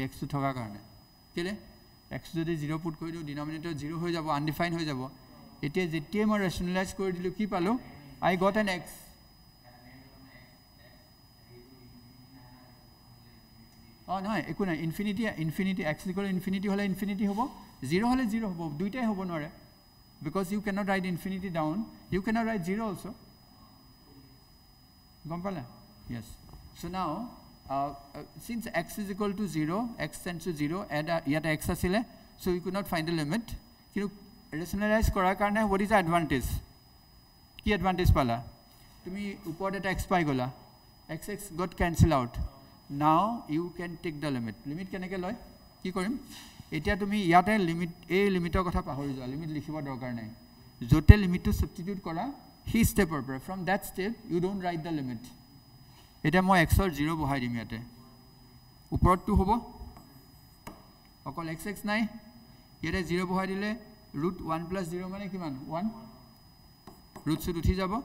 x to thoka karone kele x jodi 0 put kori diu denominator 0 hoy jabo undefined hoy jabo eta jetie mo rationalize kori dilu ki palo I got an x oh no eku na infinity x = infinity hole infinity hobo 0 hole 0 hobo duitai hobo nore because you cannot write infinity down you cannot write 0 also gompala yes so now since x = 0 x tends to 0 and yet x asile so you could not find the limit kinu rationalize korar karone what is the advantage ki advantage pala tumi upor eta x pai gola x got cancel out now you can take the limit keneke loy ki korim etia tumi yate limit a limitor kotha pahori ja limit likhibo dorkar nai jote limit to substitute kora he step or from that step you don't write the limit eta moi x or 0 bohai dim yate upor tu hobo okol x nai yete 0 bohai dile √1 + 0 mane kiman 1 root should uthi jabo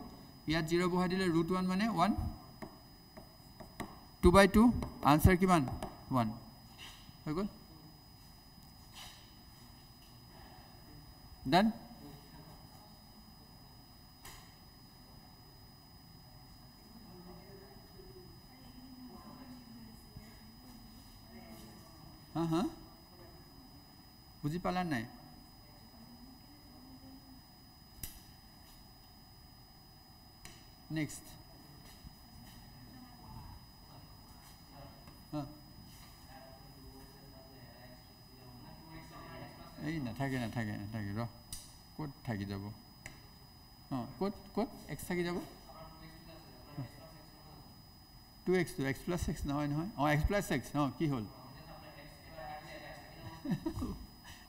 yat 0 bohai dile √1 mane 1 2 by 2 answer kiman 1 হৈ গল done বুজি পালা নাই next এই নাথাকে ৰ ক'ত থাকি যাব ক'ত x থাকি যাব 2x to x plus x নহয় x plus x কি হ'ল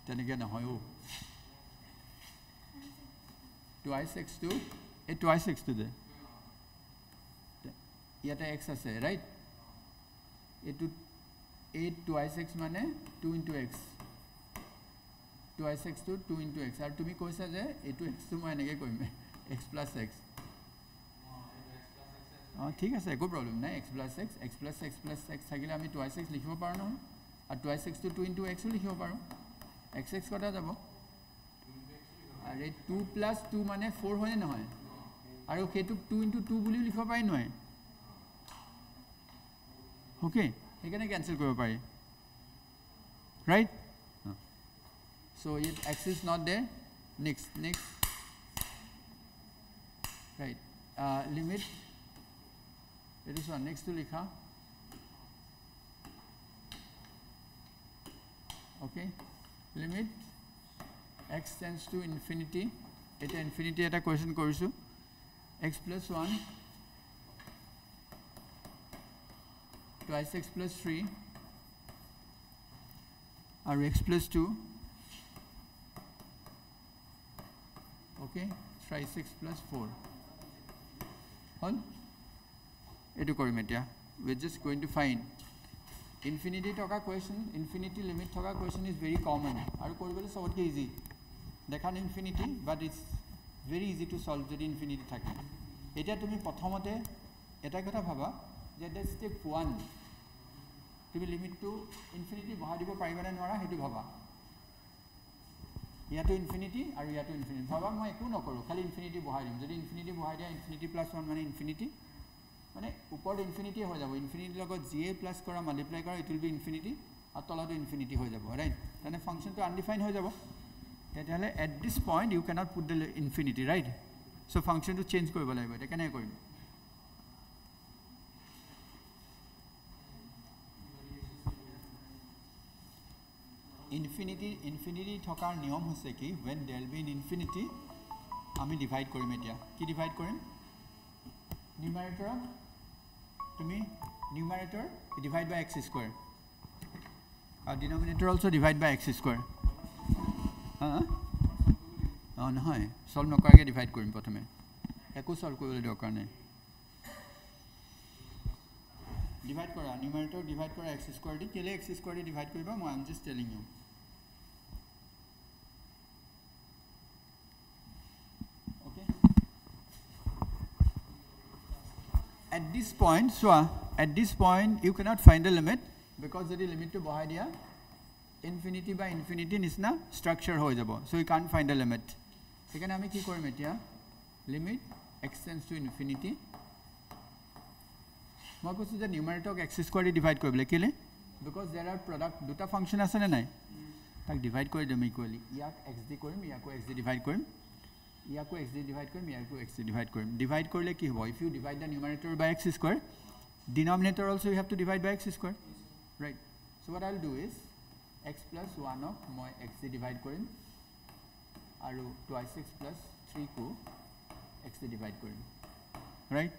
তেনেকে নহয় twice x to twice x to ইয়াতে x আছে right এটো 8 twice x মানে 2 into x twice x to 2 into x আর তুমি কইছা যে এটো x তো মই এনেকে কইম x plus x ঠিক আছে একো প্রবলেম নাই x plus x থাকিলে আমি twice x লিখিব পাৰো নহয় R twice x to 2 into x লিখিব পাৰো x কটা যাব আৰে 2 plus 2 মানে 4 হয় নহয় আৰু হেতু 2 into 2 বুলি লিখিব পাই নহয় ওকে এখানে ক্যান্সেল কৰিব পাৰি right so if x is not there next right limit it is one next to likha okay limit x tends to infinity eta infinity eta question korisu x plus 1 twice x plus 3 or x plus 2 okay thrice x plus 4 on etu korim etia we are just going to find infinity thoka question infinity limit thoka question is very common aru koribole sobotke easy dekhan infinity but it's very easy to solve jodi infinity thake etia tumi prothomote eta kotha bhaba je that step 1 তুমি লিমিট টু ইনফিনিটি বহাই দিব পাৰিবা না নৰা হেতু ভাবা ইয়াতো ইনফিনিটি আৰু ইয়াতো ইনফিনিটি ভাবা মই একো নকৰো খালি ইনফিনিটি বহাই দিম যদি ইনফিনিটি বহাই দিয়া ইনফিনিটি প্লাস 1 মানে ইনফিনিটি মানে উপৰ ইনফিনিটি হৈ যাব ইনফিনিটি লগত জি প্লাস কৰা মাল্টিপ্লাই কৰা ইট উইল বি ইনফিনিটি আৰু তলতো ইনফিনিটি হৈ যাব ৰাইট মানে ফাংশনটো আনডিফাইন হৈ যাব তেতিয়ালে at this point you cannot put the infinity right so ফাংশনটো চেঞ্জ কৰিব লাগিব এটা কেনে কৰিম infinity থকাৰ নিয়ম হৈছে কি when there will be an infinity আমি ডিভাইড কৰিম এতিয়া কি ডিভাইড কৰিম নিউমাৰেটৰ তুমি numerator divide by x square আৰু denominator also divide by x square নহয় সলভ নকৰাকে ডিভাইড কৰিম প্ৰথমে একো সলভ কৰিবলৈ দৰকাৰ নাই ডিভাইড কৰা নিউমাৰেটৰ ডিভাইড কৰা x স্কয়াৰ দি কেলে x স্কয়াৰ দি ডিভাইড কৰিবা মই am just telling you at this point so at this point you cannot find the limit because the limit to bahai dia infinity by infinity nisna structure hoy jabo so you can't find the limit sekane ami ki korim etia limit x tends to infinity মই কৈছো যে নিউমাৰেটৰক x স্কয়াৰ দি ডিভাইড কৰিবলে কেলে because there are product দুটা ফাংশন আছে না নাই তাক ডিভাইড কৰি দিম ইকুয়ালি ইয়াক x দি কৰিম ইয়াকো x দি ডিভাইড কৰিম ইয়াকো x দি ডিভাইড কৰিম ইয়াকো x দি ডিভাইড কৰিম ডিভাইড কৰিলে কি হ'ব if you divide the numerator by x square denominator also you have to divide by x square right so what I'll do is x plus 1 of মই x দি ডিভাইড কৰিম আৰু twice x plus 3 কো x দি ডিভাইড কৰিম right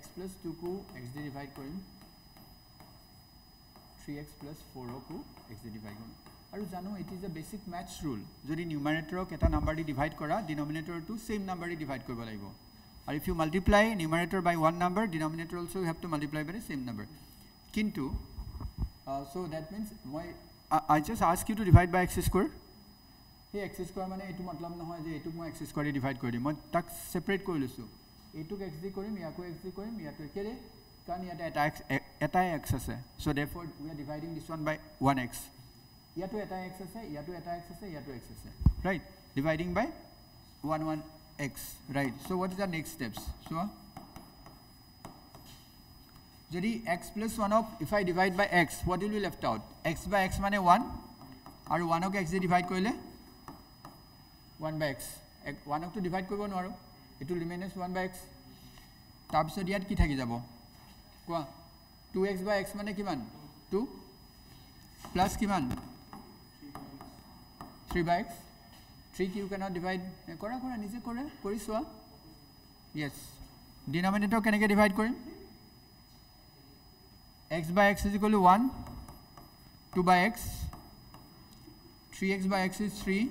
x plus 2 কো x দি ডিভাইড কৰিম 3x plus 4 কো x দি ডিভাইড কৰিম আৰু জানো it is a basic maths rule যদি নিউমাৰেটৰক এটা নাম্বাৰ দি ডিভাইড কৰা ডিনোমিনেটৰ টু সেম নাম্বাৰ দি ডিভাইড কৰিব লাগিব আৰু if you multiply numerator by one number denominator also you have to multiply by the same number kintu so that means I just ask you to divide by x square hey x square মানে এটো মতলব নহয় যে এটো মই x square দি ডিভাইড কৰি দিম মই তাক সেপাৰেট কৰি লৈছো এটোক x দি কৰিম ইয়াকো x দি কৰিম ইয়াটো কেলে কাৰণ ইয়াতে এটাই x আছে so therefore we are dividing this one by 1x ইয়াতো এটা x আছে ইয়াতো এটা x আছে ইয়াতো x আছে right dividing by 1x right so what is the next steps so যদি x plus 1 of if I divide by x what will be left out x by x মানে 1 আৰু 1 ক x দি divide কৰিলে 1 by x 1 ক to divide কৰিব নোৱাৰো it will remain as 1 by x তাৰ পিছত ইয়াত কি থাকি যাব কোৱা 2x by x মানে কিমান 2 plus কিমান 3 by x 3 you cannot divide কৰা নিজে কৰি চোৱা yes denominator কেনেকৈ divide কৰিম x by x is equal to 1 2 by x 3x by x is 3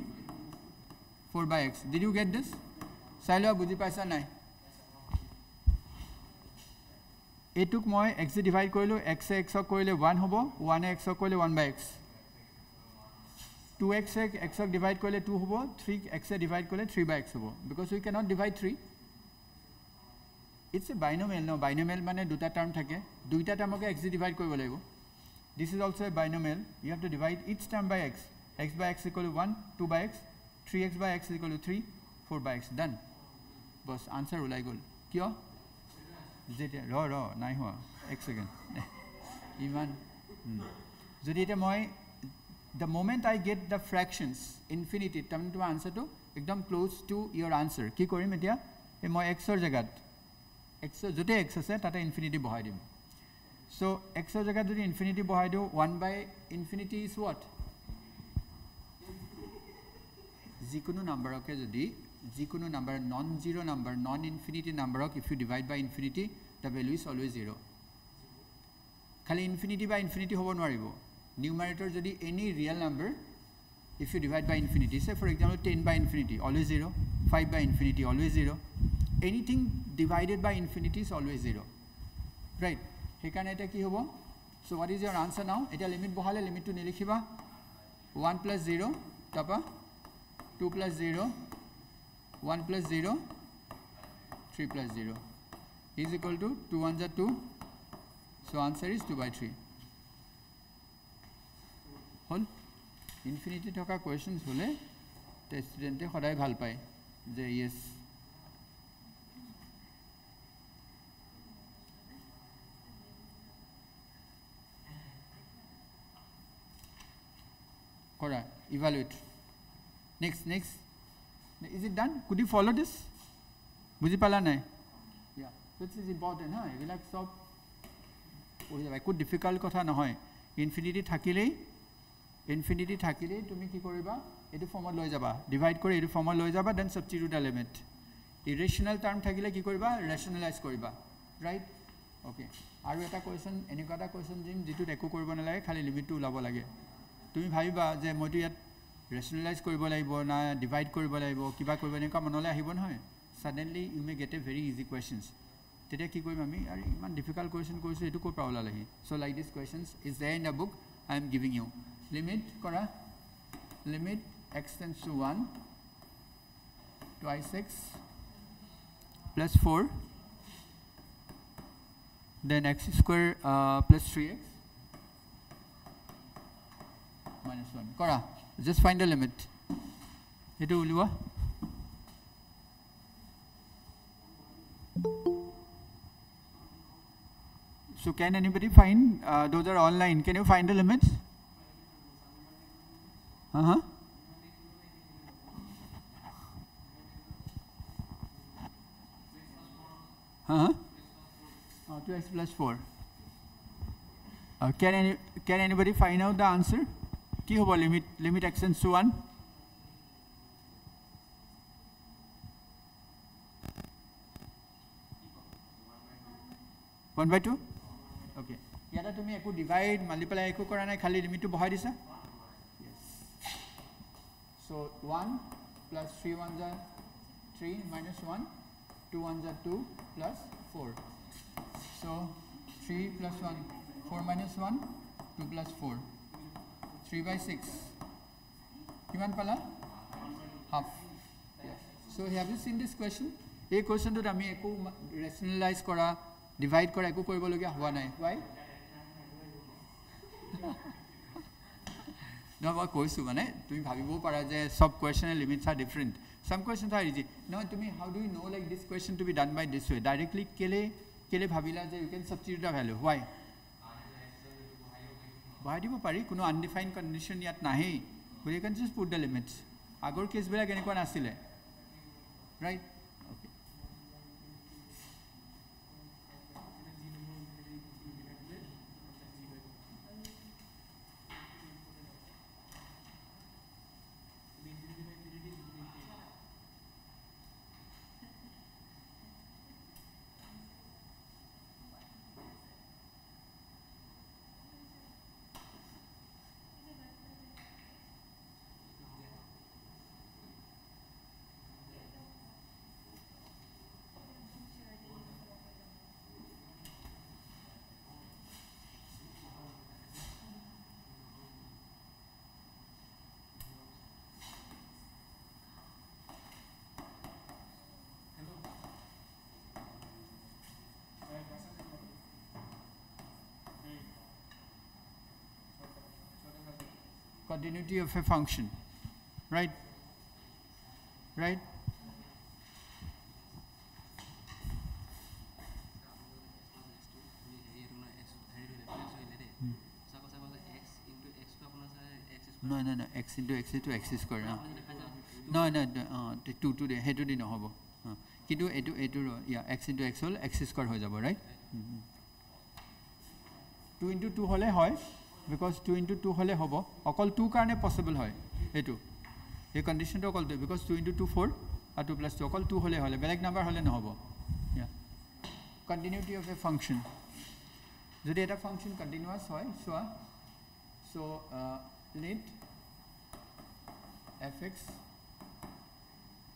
4 by x did you get this চাই লোৱা বুজি পাইছা নাই এটুক মই x দি ডিভাইড কৰিলো x এ x ক কৰিলে 1 হ'ব 1 এ x ক কৰিলে 1 by x 2x A x ক ডিভাইড কৰিলে 2 হ'ব 3x এ ডিভাইড কৰিলে 3 by x হ'ব because we cannot divide 3 it's a binomial no binomial মানে দুটা টার্ম থাকে দুইটা টার্মকে x দি ডিভাইড কৰিব লাগিব this is also a binomial you have to divide each term by x x by x equal to 1 2 by x 3x by x equal to 3 4 by x done box answer ওলাই গল কিয় যেটা ৰ নাই হোৱা এক সেকেন্ড ইমান যদি এটা মই the moment I get the fractions infinity তাৰমানে তোমাৰ আনসাৰটো একদম ক্লোজ টু your answer কি কৰিম এতিয়া এই মই x ৰ জায়গাত x যতে x আছে তাতে ইনফিনিটি বহাই দিম so x ৰ জায়গাত যদি ইনফিনিটি বহাই দিও 1 by infinity is what যিকোনো নাম্বাৰকে যদি যিকোনো number non zero number non infinity নাম্বাৰক if you divide by infinity the value is always 0 খালি ইনফিনিটি by infinity হ'ব নোৱাৰিব numerator যদি any real number if you divide by infinity say for example 10 by infinity always 0 5 by infinity always 0 anything divided by infinity is always 0 right হেকানে এটা কি হ'ব so what is your answer now এটা লিমিট বহালে লিমিট টু নিলিখিবা 1 plus 0 তাপা 2 plus 0 1 plus 0 3 plus 0 is equal to 2 1 are 2 so answer is 2 by 3 hall infinity থকা কোয়েশ্চনস হলে তে স্টুডেন্টে সদায় ভাল পায় যে yes করা evaluate next is it done could you follow this বুজি পালা নাই yeah this is important ha এইবিলাক সব ওই যাবে খুব ডিফিকাল্ট কথা নহয় ইনফিনিটি থাকিলেই তুমি কি কৰিবা এটো ফৰ্মত লৈ যাবা ডিভাইড কৰি এটো ফৰ্মত লৈ যাবা দেন সাবস্টিটিউট আ লিমিট ইৰেশনাল টাৰ্ম থাকিলে কি কৰিবা ৰেশনালাইজ কৰিবা ৰাইট ওকে আৰু এটা কোৱেশ্চন এনেকুৱা এটা কোৱেশ্চন দিম যেটো একো কৰিব নালাগে খালি লিমিটটো ওলাব লাগে তুমি ভাবিবা যে মইটো ইয়াত ৰেশনালাইজ কৰিব লাগিব না ডিভাইড কৰিব লাগিব কিবা কৰিব এনেকুৱা মনলৈ আহিব নহয় suddenly you may get a very easy questions তেতিয়া কি কৰিম আমি আৰু ইমান ডিফিকাল্ট কোৱেশ্চন কৰিছো এটো কো প্ৰবলেম লাগি so like these questions is there in the book I am giving you limit kora limit x tends to 1 twice x plus 4 then x square plus 3x minus 1 kora just find the limit etu uliwa so can anybody find those are online can you find the limits uh-huh 2x plus 4 can anybody find out the answer ki hobo limit x tends to 1 1 by 2 okay yada tumi eku divide multiply eku kora nai khali limit tu bahai disa yes so 1 plus 3 1s are 3 minus 1 2 1s are 2 plus 4 so 3 plus 1 4 minus 1 2 plus 4 3 by 6 kiman pala half yes so have you seen this question এই কোয়েশ্চনটো আমি একো ৰেশনালাইজ কৰা ডিভাইড কৰা একো কৰিবলগীয়া হোৱা নাই why no মই কৈছো মানে তুমি ভাবিবও পাৰা যে সব কোৱেশ্চনৰ limits are different some questions are easy no তুমি how do you know like this question to be done by this way directly কেলে ভাবিলা যে you can substitute a value why বহাই দিব পাৰি কোনো undefined condition ইয়াত নাহে but you can just put the limits আগৰ কেস বিলাক এনেকুৱা নাছিলে right okay continuity of a function right no x into x to x square no 2 to hetu di nohobo kintu etu yeah x into x hol x square hoy jabo right 2 into 2 hole hoy because 2 into 2 hole hobo okol 2 karone possible hoy etu এই condition to okol 2 because 2 into 2 4 and 2 plus 2 okol 2 hole beleg number hole no hobo yeah continuity of a function jodi eta function continuous hoy so let fx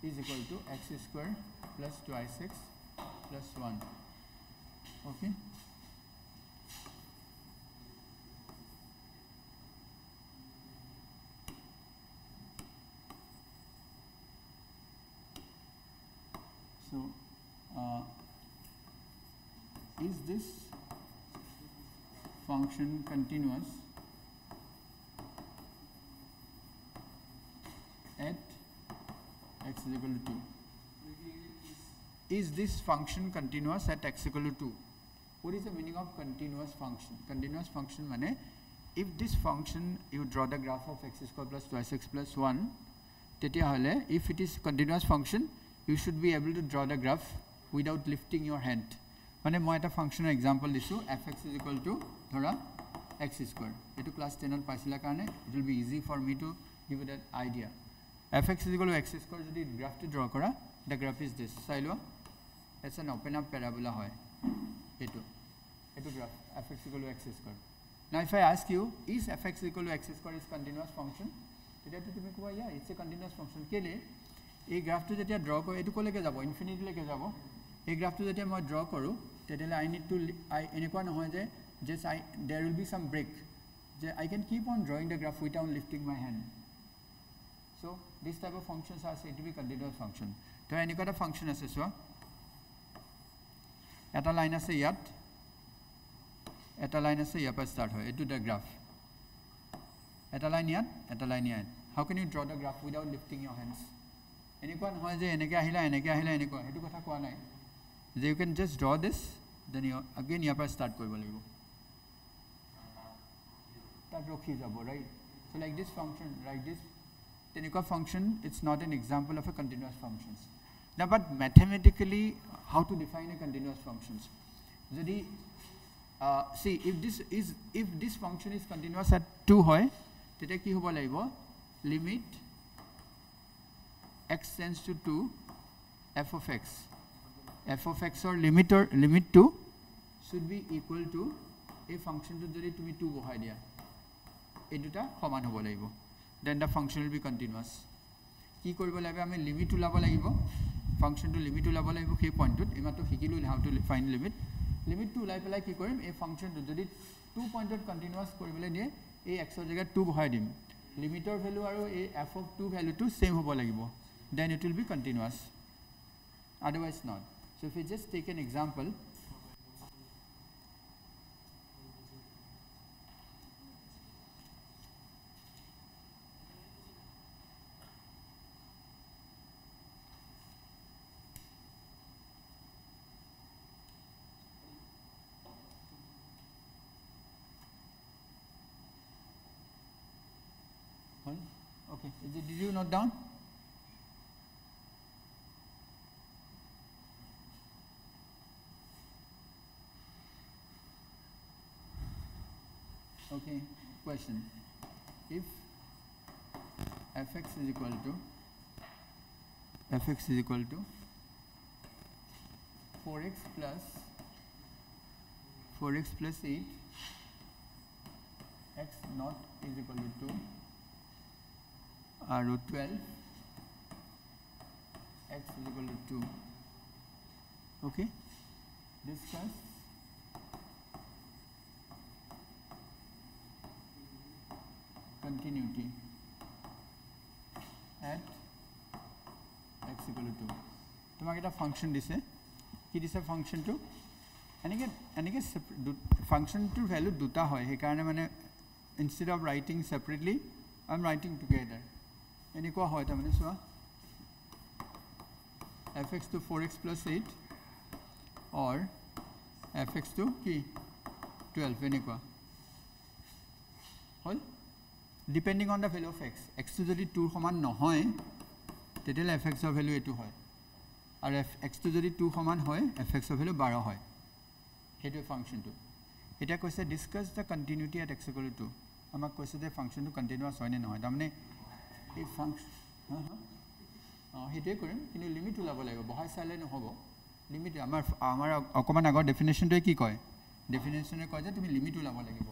is equal to x square plus 2x plus 1 okay so is this function continuous at x is equal to 2 is this function continuous at x equal to 2 what is the meaning of continuous function mane if this function you draw the graph of x square plus 2x plus 1 tetia hole if it is continuous function you should be able to draw the graph without lifting your hand mane moi eta function example disu fx is equal to dhora x square etu class 10 ot paisila karone it will be easy for me to give you that idea fx is equal to x square jodi graph to draw kora the graph is this sailo it's an open up parabola hoy etu graph fx is equal to x square now if I ask you is fx equal to x square is continuous function eta to tumi kowa yeah it's a continuous function kele এই গ্রাফটো যেতিয়া ড্ৰ কৰো এটো কলৈকে যাব ইনফিনিটি লৈকে যাব এই গ্ৰাফটো যেতিয়া মই ড্ৰ কৰো তেতিয়ালে আই নিড টু এনেকুৱা নহয় যে just there will be some break যে I can keep on drawing the graph without lifting my hand so this type of functions are said to be continuous function তো এনেকুৱা এটা ফাংশন আছে সো এটা লাইন আছে ইয়াত এটা লাইন আছে ইয়াৰ পৰা স্টাৰ্ট হয় এটো দ্য গ্ৰাফ এটা লাইন ইয়াত how can you draw the graph without lifting your hands এনেকুৱা নহয় যে এনেকে আহিলা এনেকুৱা হেতু কথা কোৱা নাই যে you can just draw this then you again ইয়াৰ পৰা start কৰিব লাগিব তাত ৰখি যাব right so like this function like this তেনেকুৱা function it's not an example of a continuous functions now but mathematically how to define a continuous functions যদি see if this function is continuous at 2 হয় তেতিয়া কি হ'ব লাগিব limit x tends to 2 f of x or limit 2 should be equal to a function to jodi tumi 2 bohai dia ei duta saman hobo lagibo then the function will be continuous ki koribo lagibo ame limit ulabo lagibo function to limit ulabo lagibo সেই পইণ্টত ইমাটো শিকিলো how to find limit to ulai pelai ki korim এই function to jodi 2 পইণ্টত continuous koribole die ei x or jagah 2 bohai dim limitor value aru ei f of 2 value to same hobo lagibo then it will be continuous otherwise not so if we just take an example Okay, did you note down? Okay, question. If fx is equal to 4x plus 8, x naught is equal to 2, or 12, x is equal to 2. Okay, discuss continuity at x equal to 2. তোমাক এটা ফাংশন দিছে, কি দিছে ফাংশনটো এনেকে ফাংশনটোৰ ভ্যালু দুটা হয়, সেইকাৰণে মানে instead of writing separately I am writing together. এনেকুৱা হয় তাৰমানে চোৱা fx to 4x plus 8 or fx to কি 12 এনেকুৱা হল, depending on the value of x. x to যদি 2 সমান নহয় তেতিয়াহ'লে fx ৰ ভ্যালু এটো হয়, আৰু x to যদি 2 সমান হয় fx ৰ ভ্যালু 12 হয়। হেতু ফাংশনটো এটা কৈছে discuss the continuity at x equal to 2। আমাক কৈছে যে ফাংশনটো কন্টিনিউয়াস হয় নে নহয়, তাৰমানে এই ফাংশন হেতুৱে কৰিম, কিন্তু লিমিট ওলাব লাগিব, বহাই চালে নহব। লিমিট আমাৰ অকমান আগৰ ডেফিনেশনটোৱে কি কয়, ডেফিনেশনে কয় যে তুমি লিমিট ওলাব লাগিব।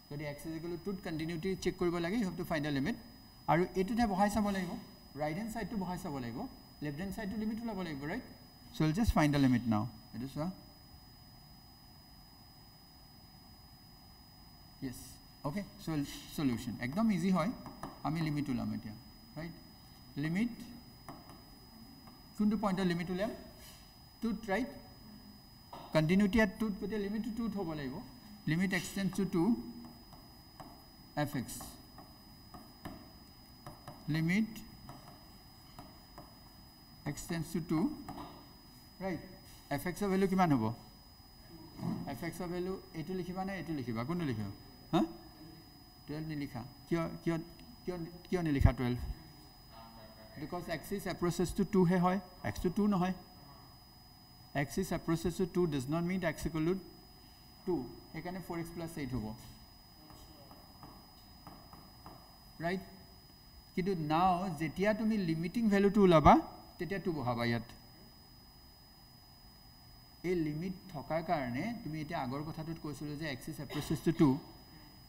যদি x is equal to 2 continuity check কৰিব লাগে, you have to find the limit, আৰু এটোতে বহাই চাব লাগিব, right hand side to বহাই চাব লাগিব, left hand side to limit ওলাব লাগিব, right? So we'll just find the limit now. এটো চোৱা, yes, okay, so solution একদম ইজি হয়, আমি লিমিট ওলাম এতিয়া, right? লিমিট কোনটো পইণ্টৰ লিমিট ওলাম 2, right? কন্টিনিউটি at 2 গতে লিমিট 2 হ'ব লাগিব, limit extends to 2 fx, limit extends to 2, right? fx of value কিমান হ'ব, fx of value এটো লিখিবা না এটো লিখিবা, কোনটো লিখিবা, হা 12 নিলিখা, কিয় নিলিখা 12? because x is approaches to 2 হে হয়, x to 2 নহয়, x is approaches to 2 does not mean x equal to 2, এখানে 4x plus 8 হ'ব, right? কিন্তু now যেতিয়া তুমি লিমিটিং ভ্যালুটো ওলাবা তেতিয়া 2 বহাবা ইয়াত। এই লিমিট থকাৰ কাৰণে তুমি এটা আগৰ কথাটোত কৈছিলো যে x is approaches to 2,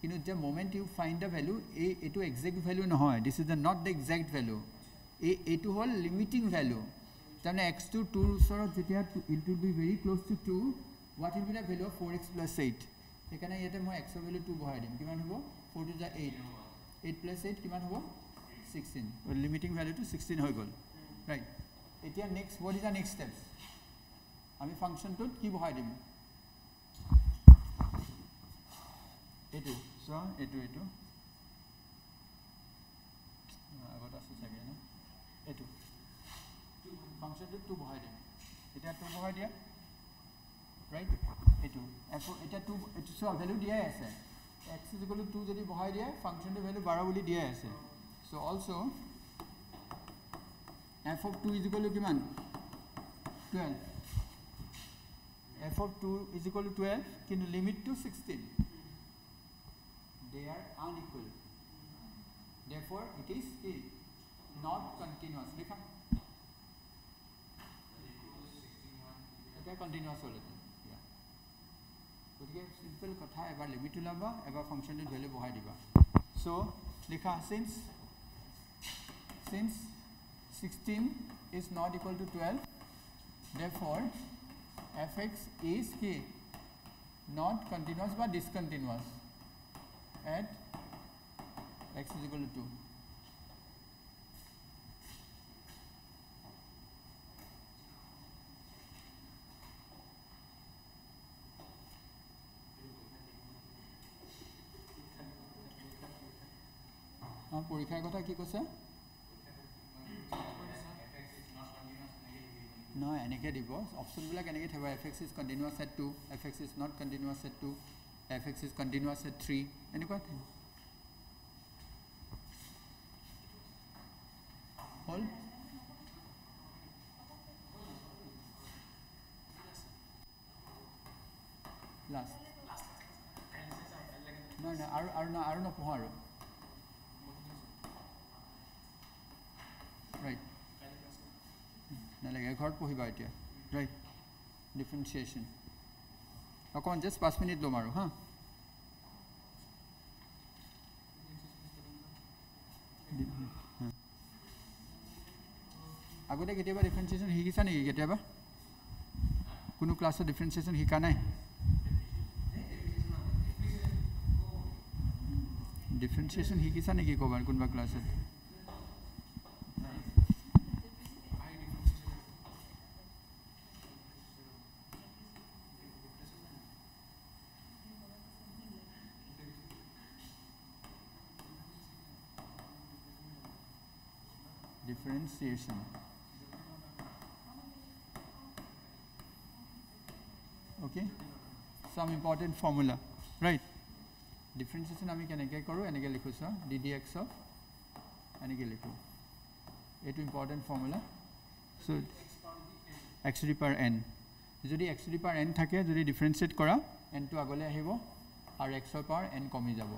কিন্তু যে moment you find the value এটো exact value নহয়, this is the not the exact value, এটো হল লিমিটিং ভ্যালু, তাৰমানে x to 2 ৰ ওচৰত যেতিয়া it will be very close to 2, what will be the value of 4x plus 8? সেইকাৰণে ইয়াতে মই x ৰ ভ্যালু 2 বহাই দিম, কিমান হ'ব 4 to the 8, 8 plus 8 কিমান হ'ব 16, লিমিটিং ভ্যালু to 16 হৈ গল, right? এতিয়া next what is the next steps? আমি ফাংশনটোত কি বহাই দিম, এটো সো এটো আগত আছে চাগে না, এটো ফাংশনটোত 2 বহাই দিম, এটা 2 বহাই দিয়া, right? এটো এটা 2 এটো সো ভ্যালু দিয়াই আছে, x is equal to 2 যদি বহাই দিয়া ফাংশনটোৰ ভ্যালু 12 বুলি দিয়াই আছে, so also f of 2 is equal to কিমান 12, f of 2 is equal to 12, কিন্তু limit to 16, they are unequal, therefore it is not continuous, লিখা এটা continuous হল, গতিকে সিম্পল কথা, এবাৰ লিমিট ওলাবা, এবাৰ ফাংশনটোৰ ভ্যালু বহাই দিবা। সো লিখা since 16 is not equal to 12, therefore fx is not continuous but discontinuous at x is equal to 2. পৰীক্ষাৰ কথা কি কৈছে, নহয় এনেকৈ দিব অপশ্যনবিলাক, এনেকৈ থাকিব fx is continuous at 2, fx is not continuous at 2, fx is continuous at 3, এনেকুৱা হ'ল লাষ্ট নহয় নহয় আৰু নপঢ়োঁ আৰু ৰাইট নালাগে ঘৰত পঢ়িবা এতিয়া ৰাইট ডিফাৰেঞ্চিয়েশ্যন অকণমান জাষ্ট 5 মিনিট ল'ম আৰু হা আগতে কেতিয়াবা ডিফাৰেঞ্চিয়েশ্যন শিকিছা নেকি কেতিয়াবা কোনো ক্লাছত ডিফাৰেঞ্চিয়েশ্যন শিকা নাই ডিফাৰেঞ্চিয়েশ্যন শিকিছা নেকি ক'ৰবাত কোনোবা ক্লাছত differentiation okay some important formula right differentiation আমি কেনেকৈ কৰোঁ এনেকৈ লিখোঁ চোৱা ddx of এনেকৈ লিখোঁ এইটো important formula so x to the power n যদি x to the power n থাকে যদি differentiate কৰা n টো আগলৈ আহিব আৰু x to the power n কমি যাব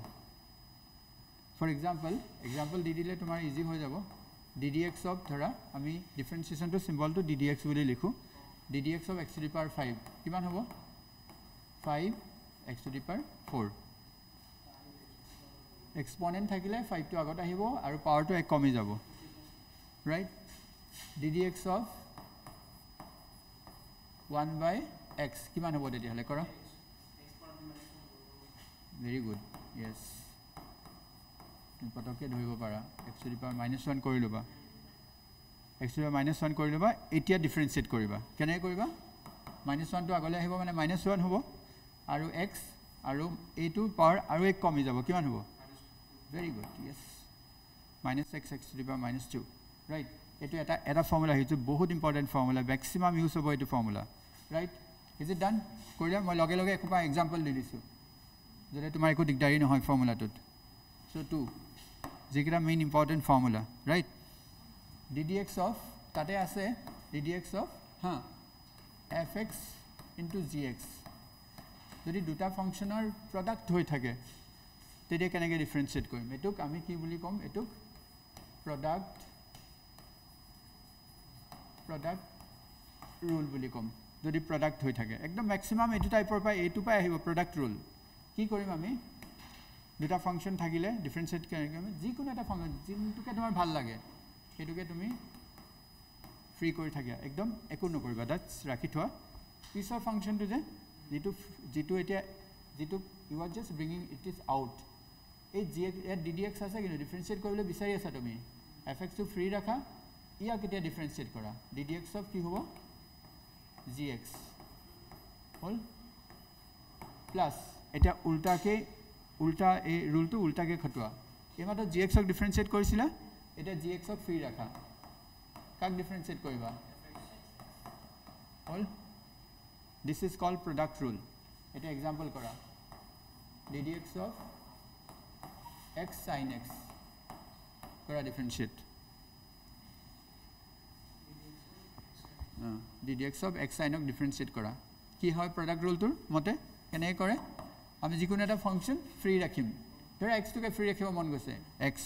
for example দি দিলে তোমাৰ ইজি হৈ যাব ddx of ধৰা আমি ডিফাৰেঞ্চিয়েশ্যনটো চিম্বলটো ddx বুলি লিখোঁ ddx of x to the power 5 কিমান হ'ব 5 x to the power 4 এক্সপনেণ্ট থাকিলে 5 টো আগত আহিব আৰু পাৱাৰটো 1 কমি যাব right ddx of 1 by x কিমান হ'ব তেতিয়াহ'লে কৰা ভেৰি গুড য়েছ পটককৈ ধৰিব পাৰা x to the power -1 কৰি ল'বা x to the power -1 কৰি ল'বা এতিয়া ডিফাৰেঞ্চিয়েট কৰিবা কেনেকৈ কৰিবা -1 টো আগলৈ আহিব মানে -1 হ'ব আৰু x আৰু এইটো পাৱাৰ আৰু 1 কমি যাব কিমান হ'ব very good Yes -x x to the power -2 right এইটো এটা ফৰ্মুলা সেইটো বহুত ইম্পৰ্টেণ্ট ফৰ্মুলা মেক্সিমাম ইউজ হ'ব এইটো ফৰ্মুলা ৰাইট ইজ ইট ডান কৰিলে মই লগে লগে একোপা এক্সাম্পল দি দিছোঁ যাতে তোমাৰ একো দিগদাৰী নহয় ফৰ্মুলাটোত so 2 যিকেইটা main important formula right ddx of তাতে আছে ddx of fx into gx যদি দুটা ফাংচনৰ প্ৰডাক্ট হৈ থাকে তেতিয়া কেনেকৈ ডিফাৰেঞ্চিয়েট কৰিম এটোক আমি কি বুলি ক'ম এটোক প্ৰডাক্ট ৰুল বুলি ক'ম যদি প্ৰডাক্ট হৈ থাকে একদম মেক্সিমাম এইটো টাইপৰ পৰা এইটো পাই আহিব প্ৰডাক্ট ৰুল কি কৰিম আমি দুটা ফাংচন থাকিলে ডিফাৰেঞ্চিয়েট কৰিম যিকোনো এটা ফাংচন যোনটোকে তোমাৰ ভাল লাগে সেইটোকে তুমি ফ্ৰী কৰি থাকিবা একদম একো নকৰিবা দাটছ ৰাখি থোৱা পিছৰ ফাংচনটো যে যিটো এতিয়া যিটো you are just bringing it is out এই ddx আছে কিন্তু ডিফাৰেঞ্চিয়েট কৰিবলৈ বিচাৰি আছা তুমি fxটো ফ্ৰী ৰাখা ইয়াক এতিয়া ডিফাৰেঞ্চিয়েট কৰা ddx of কি হ'ব gx হ'ল প্লাছ এটা উল্টা এই ৰুলটো উল্টাকৈ খটোৱা এইমাত্ৰ gx ক ডিফাৰেঞ্চিয়েট কৰিছিলা এতিয়া gx ক ফ্ৰী ৰাখা কাক ডিফাৰেঞ্চিয়েট কৰিবা হ'ল this is called product rule এটা এক্সাম্পল কৰা ddx of x sin x কৰা differentiate ddx of x sin ক ডিফাৰেঞ্চিয়েট কৰা কি হয় প্ৰডাক্ট ৰুলটোৰ মতে কেনেকৈ কৰে আমি যিকোনো এটা ফাংচন ফ্ৰী ৰাখিম ধৰা এক্সটোকে ফ্ৰী ৰাখিব মন গৈছে এক্স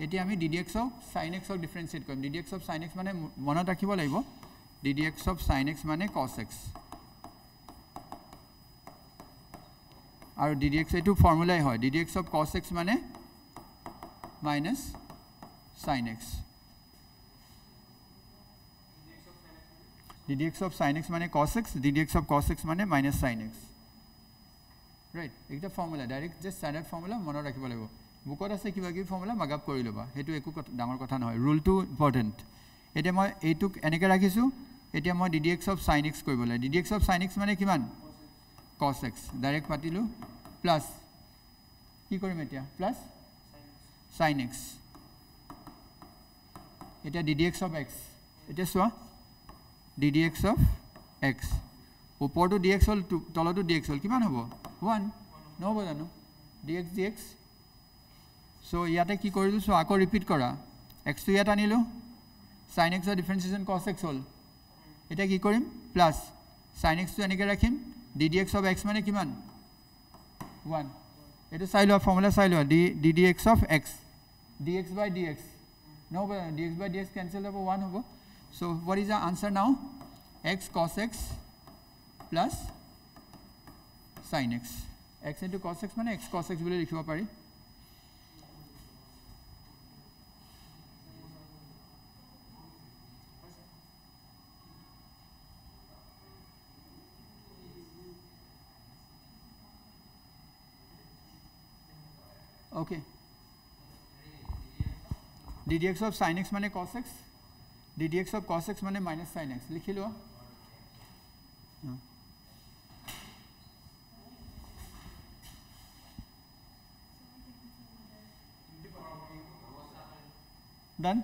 এতিয়া আমি ddx of sin x ক ডিফাৰেঞ্চিয়েট কৰিম ddx of sin x মানে মনত ৰাখিব লাগিব ddx of sin x মানে cos x আৰু ddx এইটো ফৰ্মুলাই হয় ddx of cos x মানে minus sin x ddx of sin x মানে cos x ddx of cos x মানে minus sin x right এটা formula direct just standard formula মনত ৰাখিব লাগিব বুকত আছে কিবা কি ফৰ্মুলা মাগাপ কৰি ল'বা হেতু একো ডাঙৰ কথা নহয় ৰুলটো ইম্পৰ্টেন্ট এতিয়া মই এইটোক এনেকৈ ৰাখিছোঁ এতিয়া মই ddx of sin x কৰিব লাগে ddx of sin x মানে কিমান cos x ডাইৰেক্ট পাতিলোঁ প্লাছ কি কৰিম এতিয়া প্লাছ sin x এতিয়া ddx of x এতিয়া চোৱা ddx of x ওপৰটো dx হ'ল তলটো dx হ'ল কিমান হ'ব 1 নহ'ব জানো dx so ইয়াতে কি কৰিলোঁ so আকৌ ৰিপিট কৰা x to ইয়াত আনিলো sin x ৰ ডিফাৰেন্সিয়েশন cos x হল এটা কি কৰিম প্লাস sin x to এনেকে ৰাখিম ddx of x মানে কিমান 1 এটো চাই লোৱা ফৰ্মুলা চাই লোৱা ddx of x dx by dx no dx by dx cancel over 1 hobo so what is the answer now x cos x plus sin x x into cos x মানে x cos x বুলি লিখিব পাৰি okay ddx of sin x মানে cos x ddx of cos x মানে minus sin x লিখি লোৱা done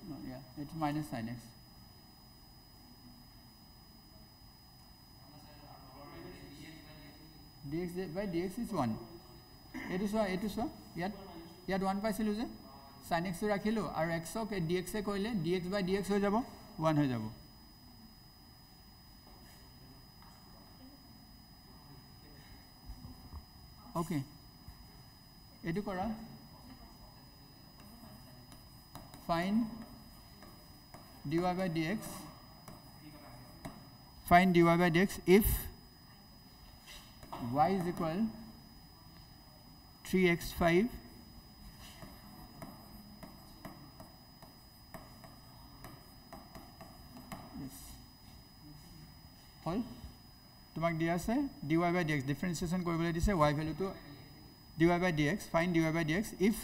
no yeah it's minus sin x dx by dx is 1 etu so yat 1 পাইছিলো যে sin x ৰাখিলো আৰু x ক dx এ কইলে dx by dx হৈ যাব 1 হৈ যাব okay etu kora find dy by dx find dy by dx if y is equal 3x5 yes all তোমাক দিয়া আছে dy by dx ডিফারেন্সিয়েশন কৰিবলৈ দিছে y value to dy by dx find dy by dx if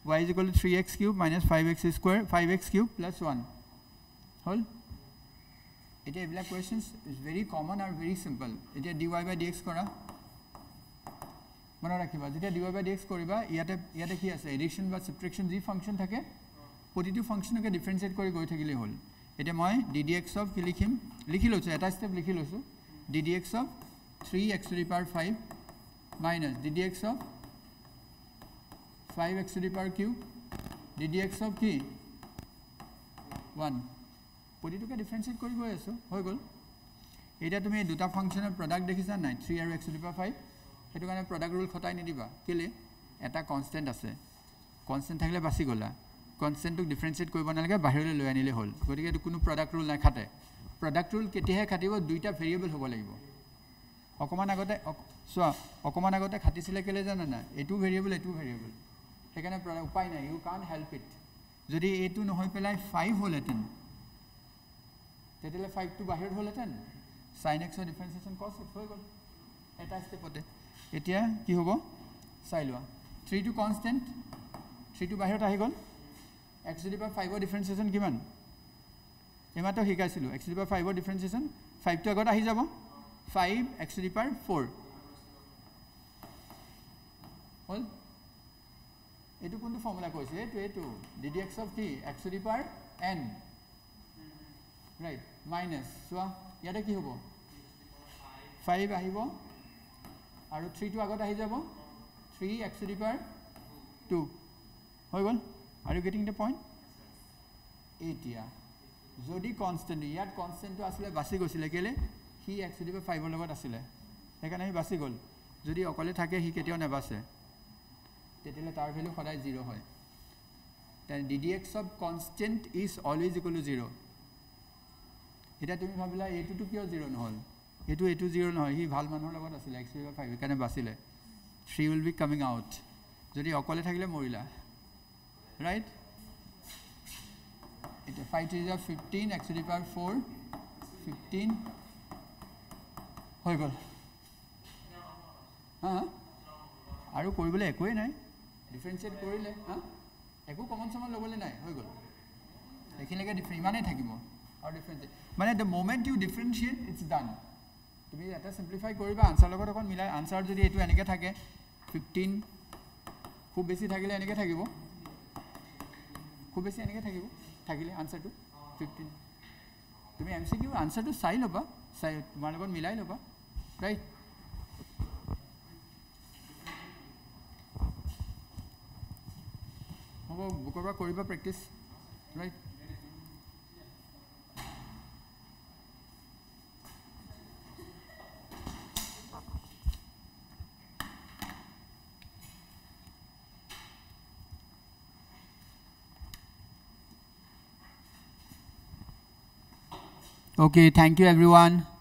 y is equal to 3x cube minus 5x square 5x cube plus 1 হল এটা এবিলাক কোয়েশ্চনস ইজ ভেরি কমন আর ভেরি সিম্পল এটা dy by dx কৰা মনে ৰাখিবা যেতিয়া dy by dx কৰিবা ইয়াতে কি আছে এডিশন বা সাবট্ৰাকশন যি ফাংশন থাকে প্ৰতিটো ফাংশনকে ডিফাৰেন্সিয়েট কৰি গৈ থাকিলে হল এটা মই ddx of কি লিখিম লিখি লৈছো এটা স্টেপ লিখি লৈছো ddx of 3x to the power 5 minus ddx of 5x to the power cube ddx of কি 1 প্ৰতিটোকে ডিফাৰেন্সিয়েট কৰি গৈ আছো হৈ গল এটা তুমি দুটা ফাংশনৰ প্ৰডাক্ট দেখিছা নাই 3 আৰু x to the power 5 হেতু কাৰণে প্ৰডাক্ট ৰুল খটাই নিদিবা কেলে এটা কনস্ট্যান্ট আছে কনস্ট্যান্ট থাকিলে বাছি গলা কনস্ট্যান্টক ডিফারেন্সিয়েট কৰিব নালাগে বাহিৰলৈ লৈ আনিলে হল গতিকে এটো কোনো প্ৰডাক্ট ৰুল নাই খাটে প্ৰডাক্ট ৰুল কেতিয়াহে খাটিব দুইটা ভেৰিয়েবল হ'ব লাগিব অকমান আগতে খাটিছিলে কেলে জানা না এটু ভেৰিয়েবল সেইকাৰণে উপায় নাই ইউ কান হেল্প ইট যদি এটু নহয় পেলাই 5 হলহেতেন তেতিয়ালে 5 টু বাহিৰ হলহেতেন sin x ৰ ডিফারেন্সিয়েশন cos x হৈ গল এটা স্টেপতে এতিয়া কি হ'ব চাই লোৱা 3 টু কনস্ট্যান্ট 3 টু বাহিৰত আহি গল x to the power 5 ৰ ডিফাৰেন্সিয়েশন কিমান এমাটো শিকাইছিলো x to the power 5 ৰ ডিফারেন্সিয়েশন 5 টু আগত আহি যাব 5 x to the power 4 হল এটো কোনটো ফর্মুলা কৈছে এটো ddx of t x to the power n right minus সোয়া ইয়াতে কি হ'ব 5 আহিব আৰু 3 টু আগত আহি যাব 3 x to the power 2 হৈ গল are you getting the point এতিয়া যদি কনস্ট্যান্ট ইয়াত কনস্ট্যান্টটো আসলে বাসি গৈছিল কেলে হি x to the power 5 ৰ লগত আছিল সেইকাৰণে হি বাসি গল যদি অকলে থাকে হি কেতিয়াও নেবাসে তেতিয়ালে তাৰ ভ্যালু সদায় 0 হয় then ddx of constant is always equal to 0 এটা তুমি ভাবিলা এটো তো কিয় 0 নহল এটো 0 নহয় হি ভাল মানুহৰ লগত আছিল x to the power 5 কাৰণে বাসিলে 3 will be coming out যদি অকলে থাকিলে মৰিলা right it 5 is 15 x to the power 4 15 হৈ গল আৰু কৰিবলৈ একোই নাই ডিফাৰেন্সিয়েট কৰিলে একো কমন সমান লবলে নাই হৈ গল এখিনলৈকে ইমানেই থাকিব আৰু ডিফারেন্সিয়েট মানে the moment you differentiate it's done তুমি এটা সিম্পলিফাই কৰিবা আনসার লগত অকন মিলাই আনসার যদি এটো এনেকে থাকে 15 খুব বেছি থাকিলে এনেকে থাকিব খুব বেছি এনেকে থাকিলে আনসারটো 15 তুমি MCQ আনসাৰটো চাই ল'বা, চাই তোমাৰ লগত মিলাই ল'বা, ৰাইট? হ'ব, বুকৰ পৰা কৰিবা practice, right? Okay, thank you everyone.